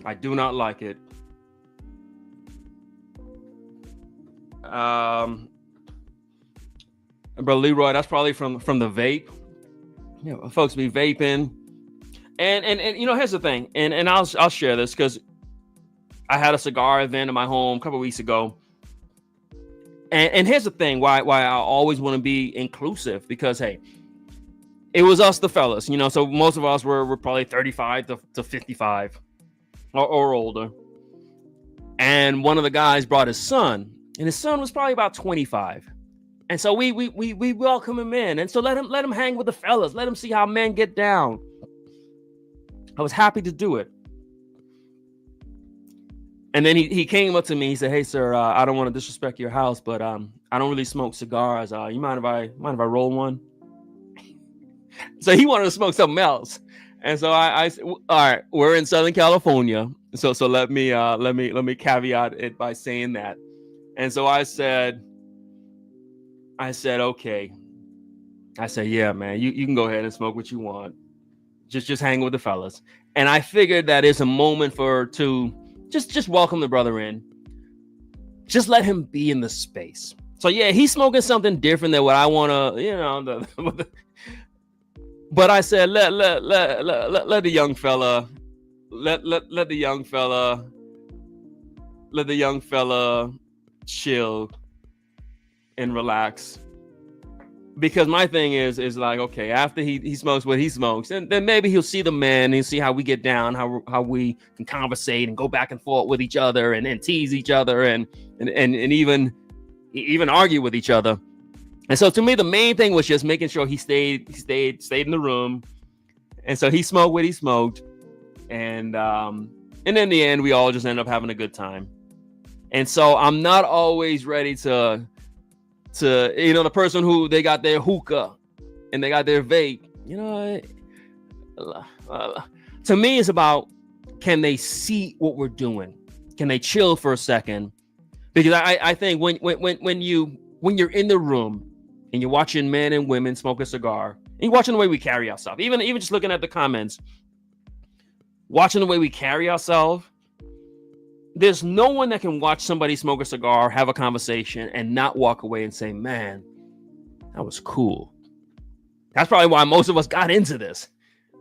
I do not like it. Bro, Leroy, that's probably from the vape. You know, folks be vaping. And you know, here's the thing. And I'll share this because I had a cigar event in my home a couple of weeks ago. And here's the thing, why I always want to be inclusive, because hey, it was us, the fellas, you know, so most of us were probably 35 to 55. or older. And one of the guys brought his son, and his son was probably about 25. And so we welcome him in, and so let him hang with the fellas, let him see how men get down. I was happy to do it. And then he came up to me. He said, "Hey, sir, I don't want to disrespect your house, but I don't really smoke cigars. You mind if I roll one?" So he wanted to smoke something else. And so I said, "All right, we're in Southern California, so let me caveat it by saying that." And so I said, "Okay." I said, "Yeah, man, you can go ahead and smoke what you want. Just hang with the fellas." And I figured that it's a moment to just welcome the brother in. Just let him be in the space. So yeah, he's smoking something different than what I want to, but I said, let the young fella, let the young fella chill and relax. Because my thing is like, okay, after he smokes what he smokes, and then maybe he'll see the men and see how we get down, how we can conversate and go back and forth with each other and tease each other and even argue with each other. And so to me, the main thing was just making sure he stayed in the room. And so he smoked what he smoked, and in the end, we all just ended up having a good time. And so I'm not always ready to the person who they got their hookah and they got their vape. To me, it's about, can they see what we're doing? Can they chill for a second? Because I think when you're in the room and you're watching men and women smoke a cigar, and you're watching the way we carry ourselves, even just looking at the comments, watching the way we carry ourselves, there's no one that can watch somebody smoke a cigar, have a conversation, and not walk away and say, "Man, that was cool." That's probably why most of us got into this.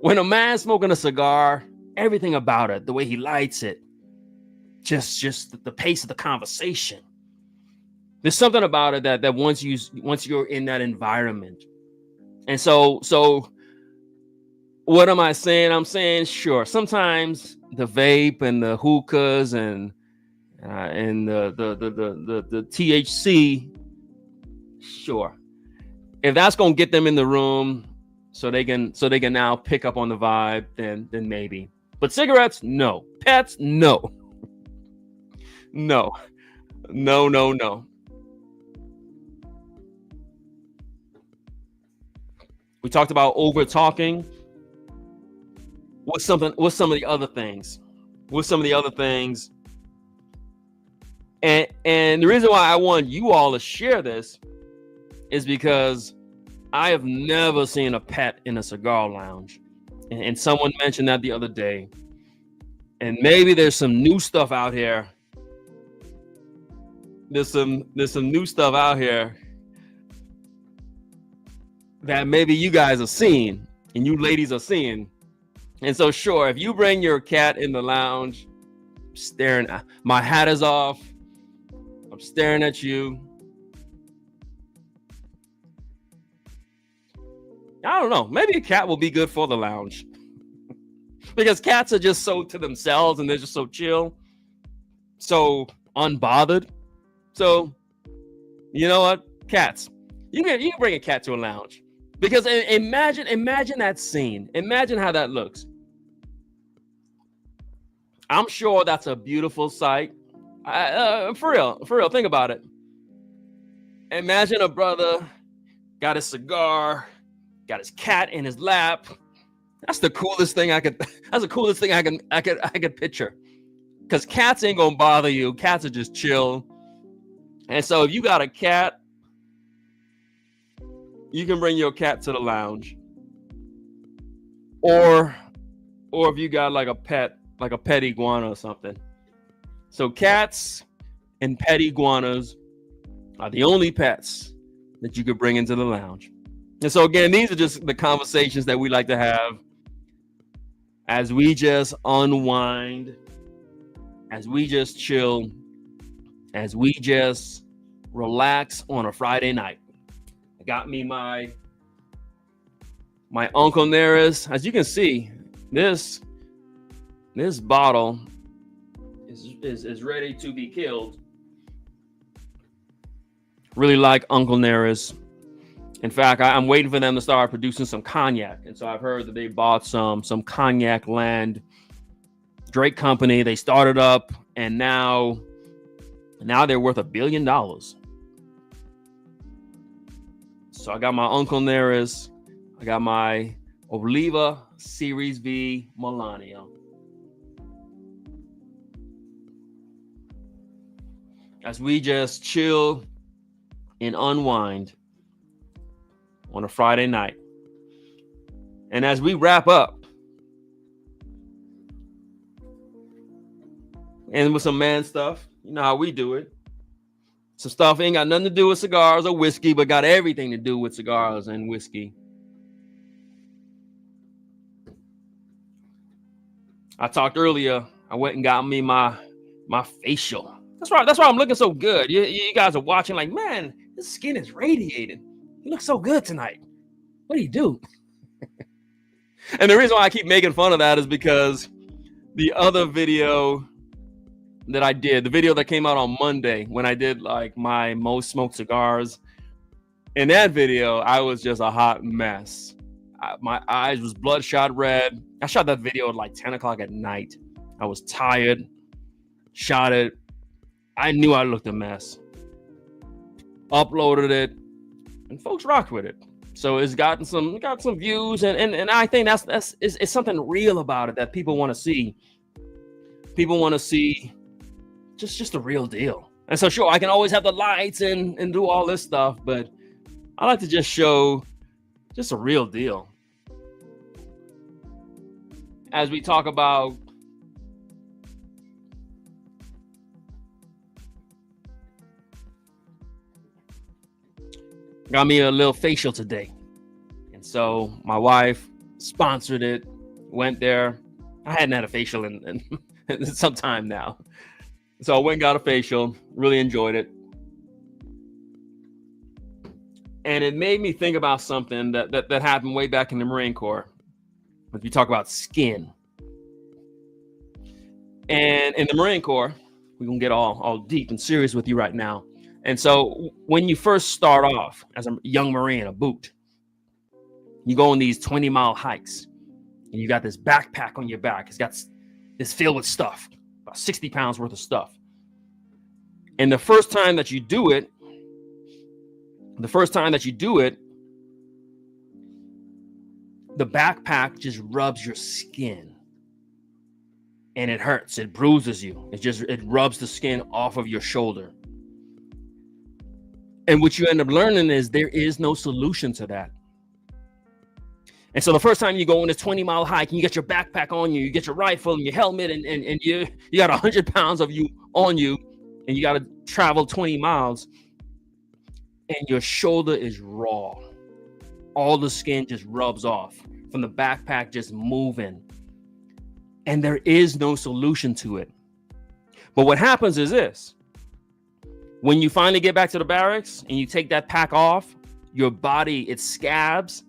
When a man's smoking a cigar, everything about it, the way he lights it, just the pace of the conversation. There's something about it that once you're in that environment. And so what am I saying? I'm saying, sure, sometimes the vape and the hookahs and the THC, sure, if that's gonna get them in the room so they can now pick up on the vibe, then maybe. But cigarettes, no. Pets, no. No. We talked about over talking. What's some of the other things? And the reason why I want you all to share this is because I have never seen a pet in a cigar lounge. And someone mentioned that the other day. And maybe there's some new stuff out here. There's some new stuff out here that maybe you guys are seeing and you ladies are seeing. And so, sure, if you bring your cat in the lounge, staring, my hat is off, I'm staring at you. I don't know. Maybe a cat will be good for the lounge because cats are just so to themselves and they're just so chill, so unbothered. So, you know what? Cats. You can bring a cat to a lounge. Because imagine that scene. Imagine how that looks. I'm sure that's a beautiful sight. For real, think about it. Imagine a brother got a cigar, got his cat in his lap. That's the coolest thing I could picture. Because cats ain't gonna bother you. Cats are just chill. And so if you got a cat, you can bring your cat to the lounge. Or if you got like a pet iguana or something. So cats and pet iguanas are the only pets that you could bring into the lounge. And so again, these are just the conversations that we like to have as we just unwind, as we just chill, as we just relax on a Friday night. I got me my Uncle Nearest. As you can see, this bottle is ready to be killed. Really like Uncle Nearest. In fact, I'm waiting for them to start producing some cognac. And so I've heard that they bought some cognac land. Drake Company, they started up, and now they're worth $1 billion. So I got my Uncle Nearest. I got my Oliva Series V Melania. As we just chill and unwind on a Friday night. And as we wrap up, and with some man stuff, you know how we do it. Some stuff ain't got nothing to do with cigars or whiskey, but got everything to do with cigars and whiskey. I talked earlier, I went and got me my facial. That's right. That's why I'm looking so good. You guys are watching like, man, his skin is radiating. You look so good tonight. What do you do? And the reason why I keep making fun of that is because the other video that I did, the video that came out on Monday when I did like my most smoked cigars, in that video, I was just a hot mess. My eyes was bloodshot red. I shot that video at like 10 o'clock at night. I was tired, shot it. I knew I looked a mess. Uploaded it, and folks rocked with it. So it's got some views, and I think that's it's something real about it that people want to see. People want to see just the real deal. And so sure, I can always have the lights and do all this stuff, but I like to just show just a real deal. As we talk about got me a little facial today. And so my wife sponsored it, went there. I hadn't had a facial in some time now. So I went and got a facial, really enjoyed it. And it made me think about something that happened way back in the Marine Corps. If you talk about skin. And in the Marine Corps, we're going to get all deep and serious with you right now. And so when you first start off as a young Marine, a boot, you go on these 20-mile hikes, and you got this backpack on your back. It's filled with stuff, about 60 pounds worth of stuff. And the first time that you do it, the backpack just rubs your skin, and it hurts. It bruises you. It rubs the skin off of your shoulder. And what you end up learning is there is no solution to that. And so the first time you go on this 20-mile hike and you get your backpack on you, you get your rifle and your helmet, and you got 100 pounds of you on you, and you got to travel 20 miles, and your shoulder is raw. All the skin just rubs off from the backpack just moving. And there is no solution to it. But what happens is this. When you finally get back to the barracks and you take that pack off, your body, it scabs,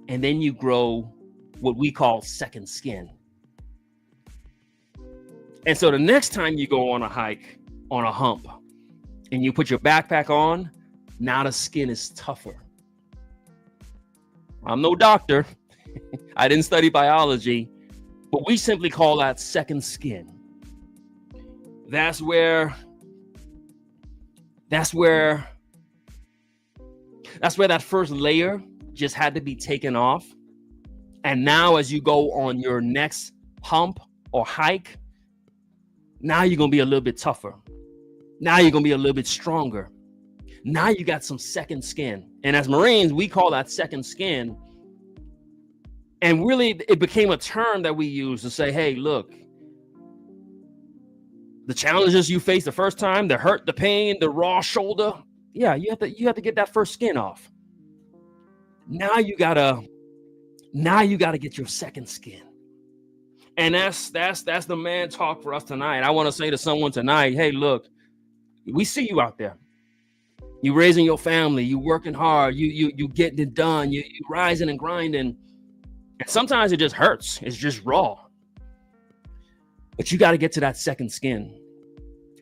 and then you grow what we call second skin. And so the next time you go on a hike, on a hump, and you put your backpack on, now the skin is tougher. I'm no doctor. I didn't study biology, but we simply call that second skin. That's where that first layer just had to be taken off. And now as you go on your next hump or hike, now you're going to be a little bit tougher. Now you're going to be a little bit stronger. Now you got some second skin. And as Marines, we call that second skin. And really, it became a term that we use to say, hey, look, the challenges you faced the first time, the hurt, the pain, the raw shoulder. Yeah, you have to get that first skin off. Now you gotta get your second skin. And that's the man talk for us tonight. I want to say to someone tonight, hey, look, we see you out there. You raising your family, you working hard, you getting it done, you rising and grinding. And sometimes it just hurts. It's just raw. But you got to get to that second skin.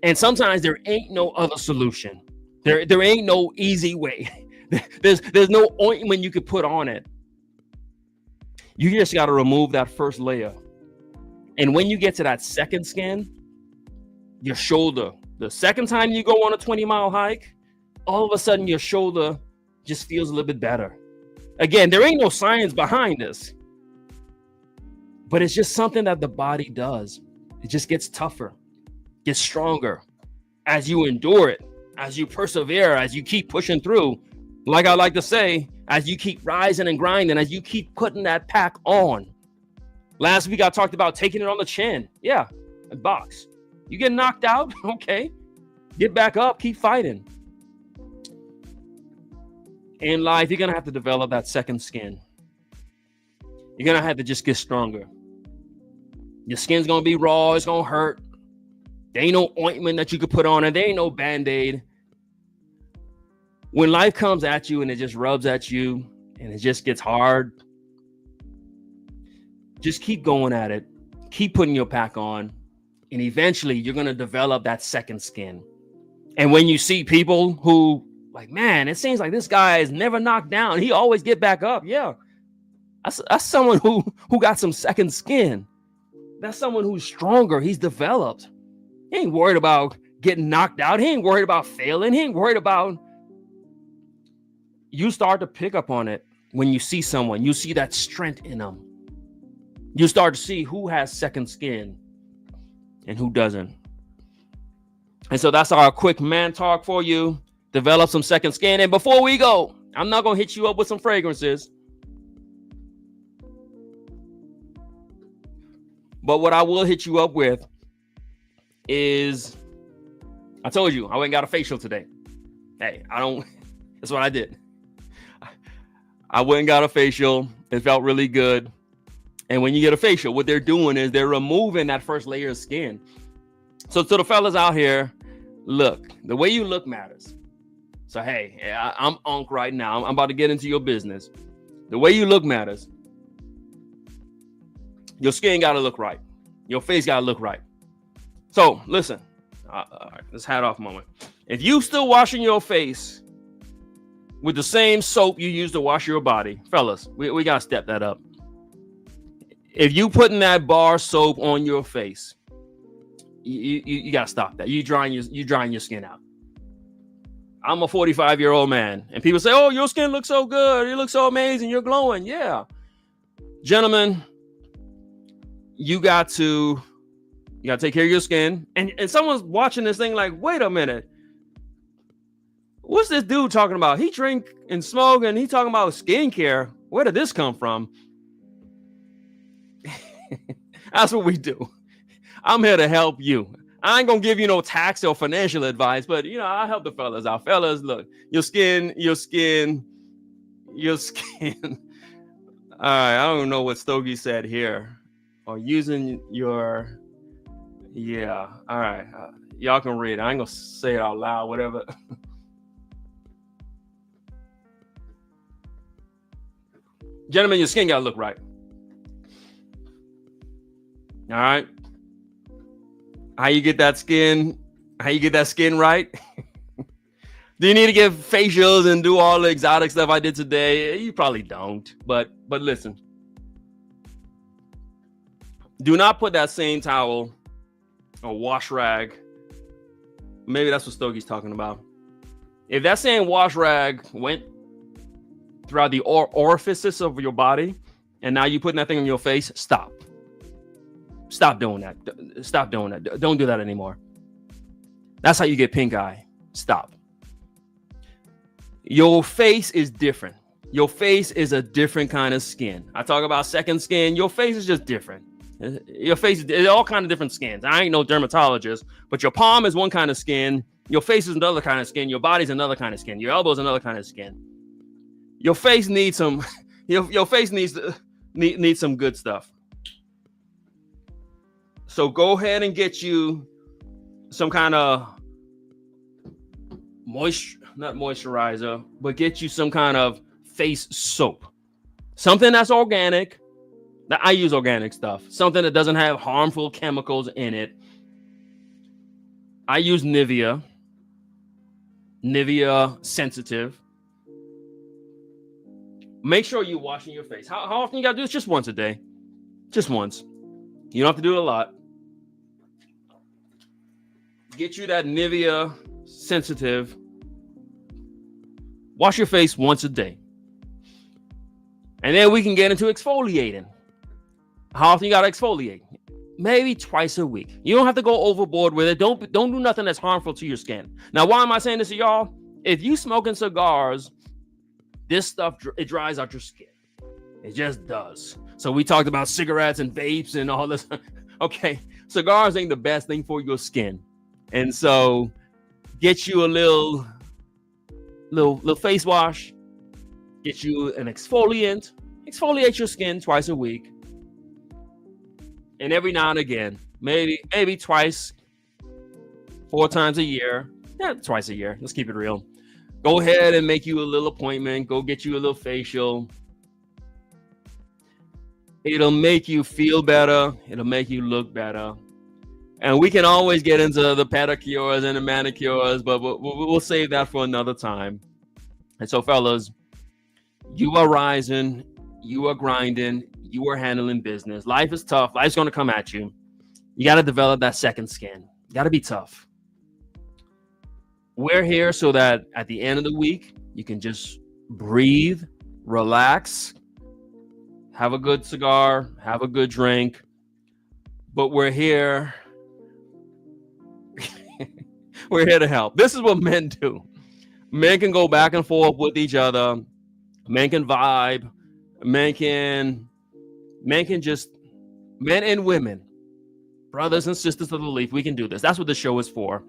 And sometimes there ain't no other solution. There ain't no easy way. There's no ointment you could put on it. You just got to remove that first layer. And when you get to that second skin, your shoulder, the second time you go on a 20-mile hike, all of a sudden your shoulder just feels a little bit better. Again, there ain't no science behind this, but it's just something that the body does. It just gets tougher, gets stronger as you endure it, as you persevere, as you keep pushing through. Like I like to say, as you keep rising and grinding, as you keep putting that pack on. Last week I talked about taking it on the chin. Yeah, a box. You get knocked out, okay. Get back up, keep fighting. In life, you're going to have to develop that second skin. You're going to have to just get stronger. Your skin's going to be raw. It's going to hurt. There ain't no ointment that you could put on it. There ain't no Band-Aid. When life comes at you and it just rubs at you and it just gets hard, just keep going at it. Keep putting your pack on. And eventually, you're going to develop that second skin. And when you see people who, like, man, it seems like this guy is never knocked down. He always get back up. Yeah. That's someone who got some second skin. That's someone who's stronger. He's developed. He ain't worried about getting knocked out. He ain't worried about failing. He ain't worried about... You start to pick up on it when you see someone. You see that strength in them. You start to see who has second skin and who doesn't. And so that's our quick man talk for you. Develop some second skin. And before we go, I'm not going to hit you up with some fragrances. But what I will hit you up with is, I told you, I went and got a facial today. Hey, that's what I did. I went and got a facial. It felt really good. And when you get a facial, what they're doing is they're removing that first layer of skin. So to the fellas out here, look, the way you look matters. So, hey, I'm Unc right now. I'm about to get into your business. The way you look matters. Your skin got to look right. Your face got to look right. So, listen. All right, let's hat off a moment. If you still washing your face with the same soap you use to wash your body, fellas, we got to step that up. If you putting that bar soap on your face, you got to stop that. You drying your skin out. I'm a 45-year-old man, and people say, oh, your skin looks so good. You look so amazing. You're glowing. Yeah. Gentlemen, you got to take care of your skin. And someone's watching this thing like, wait a minute. What's this dude talking about? He drink and smoke, and he talking about skincare. Where did this come from? That's what we do. I'm here to help you. I ain't gonna give you no tax or financial advice, but I help the fellas out. Fellas, look, your skin. All right, I don't know what Stogie said here. Or using your, yeah. All right, y'all can read. I ain't gonna say it out loud. Whatever. Gentlemen, your skin gotta look right. All right. How you get that skin right? Do you need to get facials and do all the exotic stuff I did today? You probably don't. But listen. Do not put that same towel or wash rag. Maybe that's what Stogie's talking about. If that same wash rag went throughout the orifices of your body and now you're putting that thing on your face, stop. Stop doing that. Stop doing that. Don't do that anymore. That's how you get pink eye. Stop. Your face is different. Your face is a different kind of skin. I talk about second skin. Your face is just different. Your face is all kind of different skins. I ain't no dermatologist, but your palm is one kind of skin. Your face is another kind of skin. Your body's another kind of skin. Your elbow is another kind of skin. Your face needs some. Your face needs some good stuff. So go ahead and get you some kind of not moisturizer, but get you some kind of face soap. Something that's organic. Now, I use organic stuff. Something that doesn't have harmful chemicals in it. I use Nivea Sensitive. Make sure you're washing your face. How often you gotta do this? Just once a day. Just once. You don't have to do it a lot. Get you that Nivea Sensitive. Wash your face once a day. And then we can get into exfoliating. How often you gotta exfoliate? Maybe twice a week. You don't have to go overboard with it. Don't do nothing that's harmful to your skin. Now, why am I saying this to y'all? If you smoking cigars, this stuff, it dries out your skin. It just does. So we talked about cigarettes and vapes and all this. Okay, cigars ain't the best thing for your skin. And so get you a little face wash, get you an exfoliate, exfoliate your skin twice a week. And every now and again, maybe twice, 4 times a year. Yeah, twice a year. Let's keep it real. Go ahead and make you a little appointment. Go get you a little facial. It'll make you feel better. It'll make you look better. And we can always get into the pedicures and the manicures, but we'll save that for another time. And so, fellas, you are rising. You are grinding. You are handling business. Life is tough. Life's going to come at you. You got to develop that second skin. You got to be tough. We're here so that at the end of the week, you can just breathe, relax, have a good cigar, have a good drink. But we're here. We're here to help. This is what men do. Men can go back and forth with each other. Men can vibe. Men and women, brothers and sisters of the leaf, we can do this. That's what the show is for.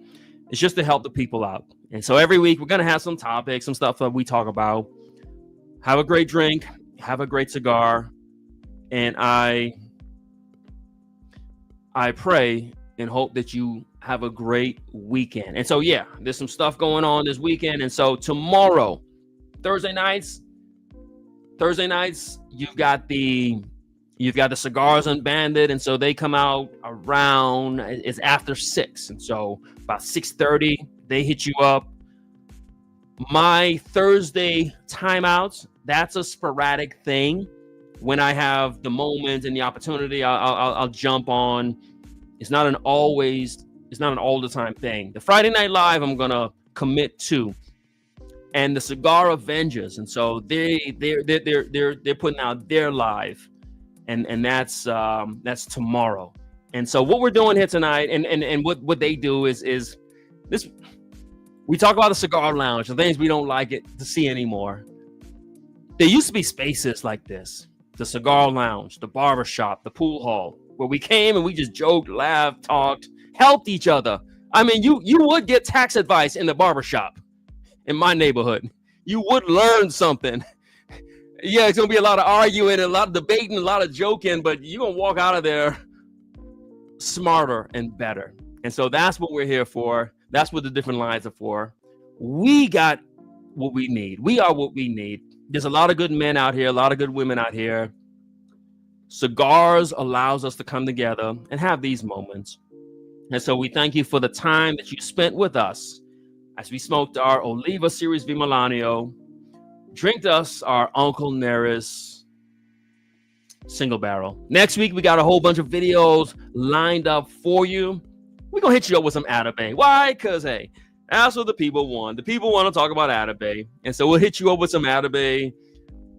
It's just to help the people out. And so every week we're going to have some topics, some stuff that we talk about. Have a great drink, have a great cigar. And I pray and hope that you have a great weekend. And so, yeah, there's some stuff going on this weekend. And so tomorrow, Thursday nights, you've got the Cigars Unbanded, and so they come out around, it's after 6, and so about 6:30 they hit you up. My Thursday timeouts, that's a sporadic thing. When I have the moment and the opportunity, I'll jump on. It's not an all the time thing. The Friday Night Live I'm gonna commit to, and the Cigar Avengers, and so they're putting out their live. And that's tomorrow. And so what we're doing here tonight, and what they do is this. We talk about the cigar lounge, the things we don't like it to see anymore. There used to be spaces like this: the cigar lounge, the barbershop, the pool hall, where we came and we just joked, laughed, talked, helped each other. I mean, you would get tax advice in the barbershop in my neighborhood. You would learn something. Yeah, it's going to be a lot of arguing, a lot of debating, a lot of joking, but you're going to walk out of there smarter and better. And so that's what we're here for. That's what the different lines are for. We got what we need. We are what we need. There's a lot of good men out here, a lot of good women out here. Cigars allows us to come together and have these moments. And so we thank you for the time that you spent with us as we smoked our Oliva Series V Milanio, drinked us our Uncle Nearest single barrel. Next week, we got a whole bunch of videos lined up for you. We're going to hit you up with some Atabay. Why? Because, hey, that's what the people want. The people want to talk about Atabay. And so we'll hit you up with some Atabay.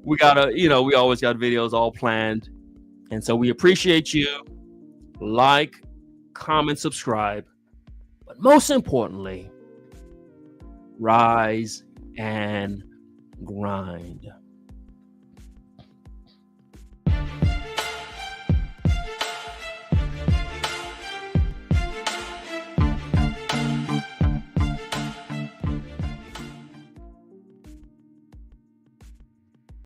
We we always got videos all planned. And so we appreciate you. Like, comment, subscribe. But most importantly, rise and grind.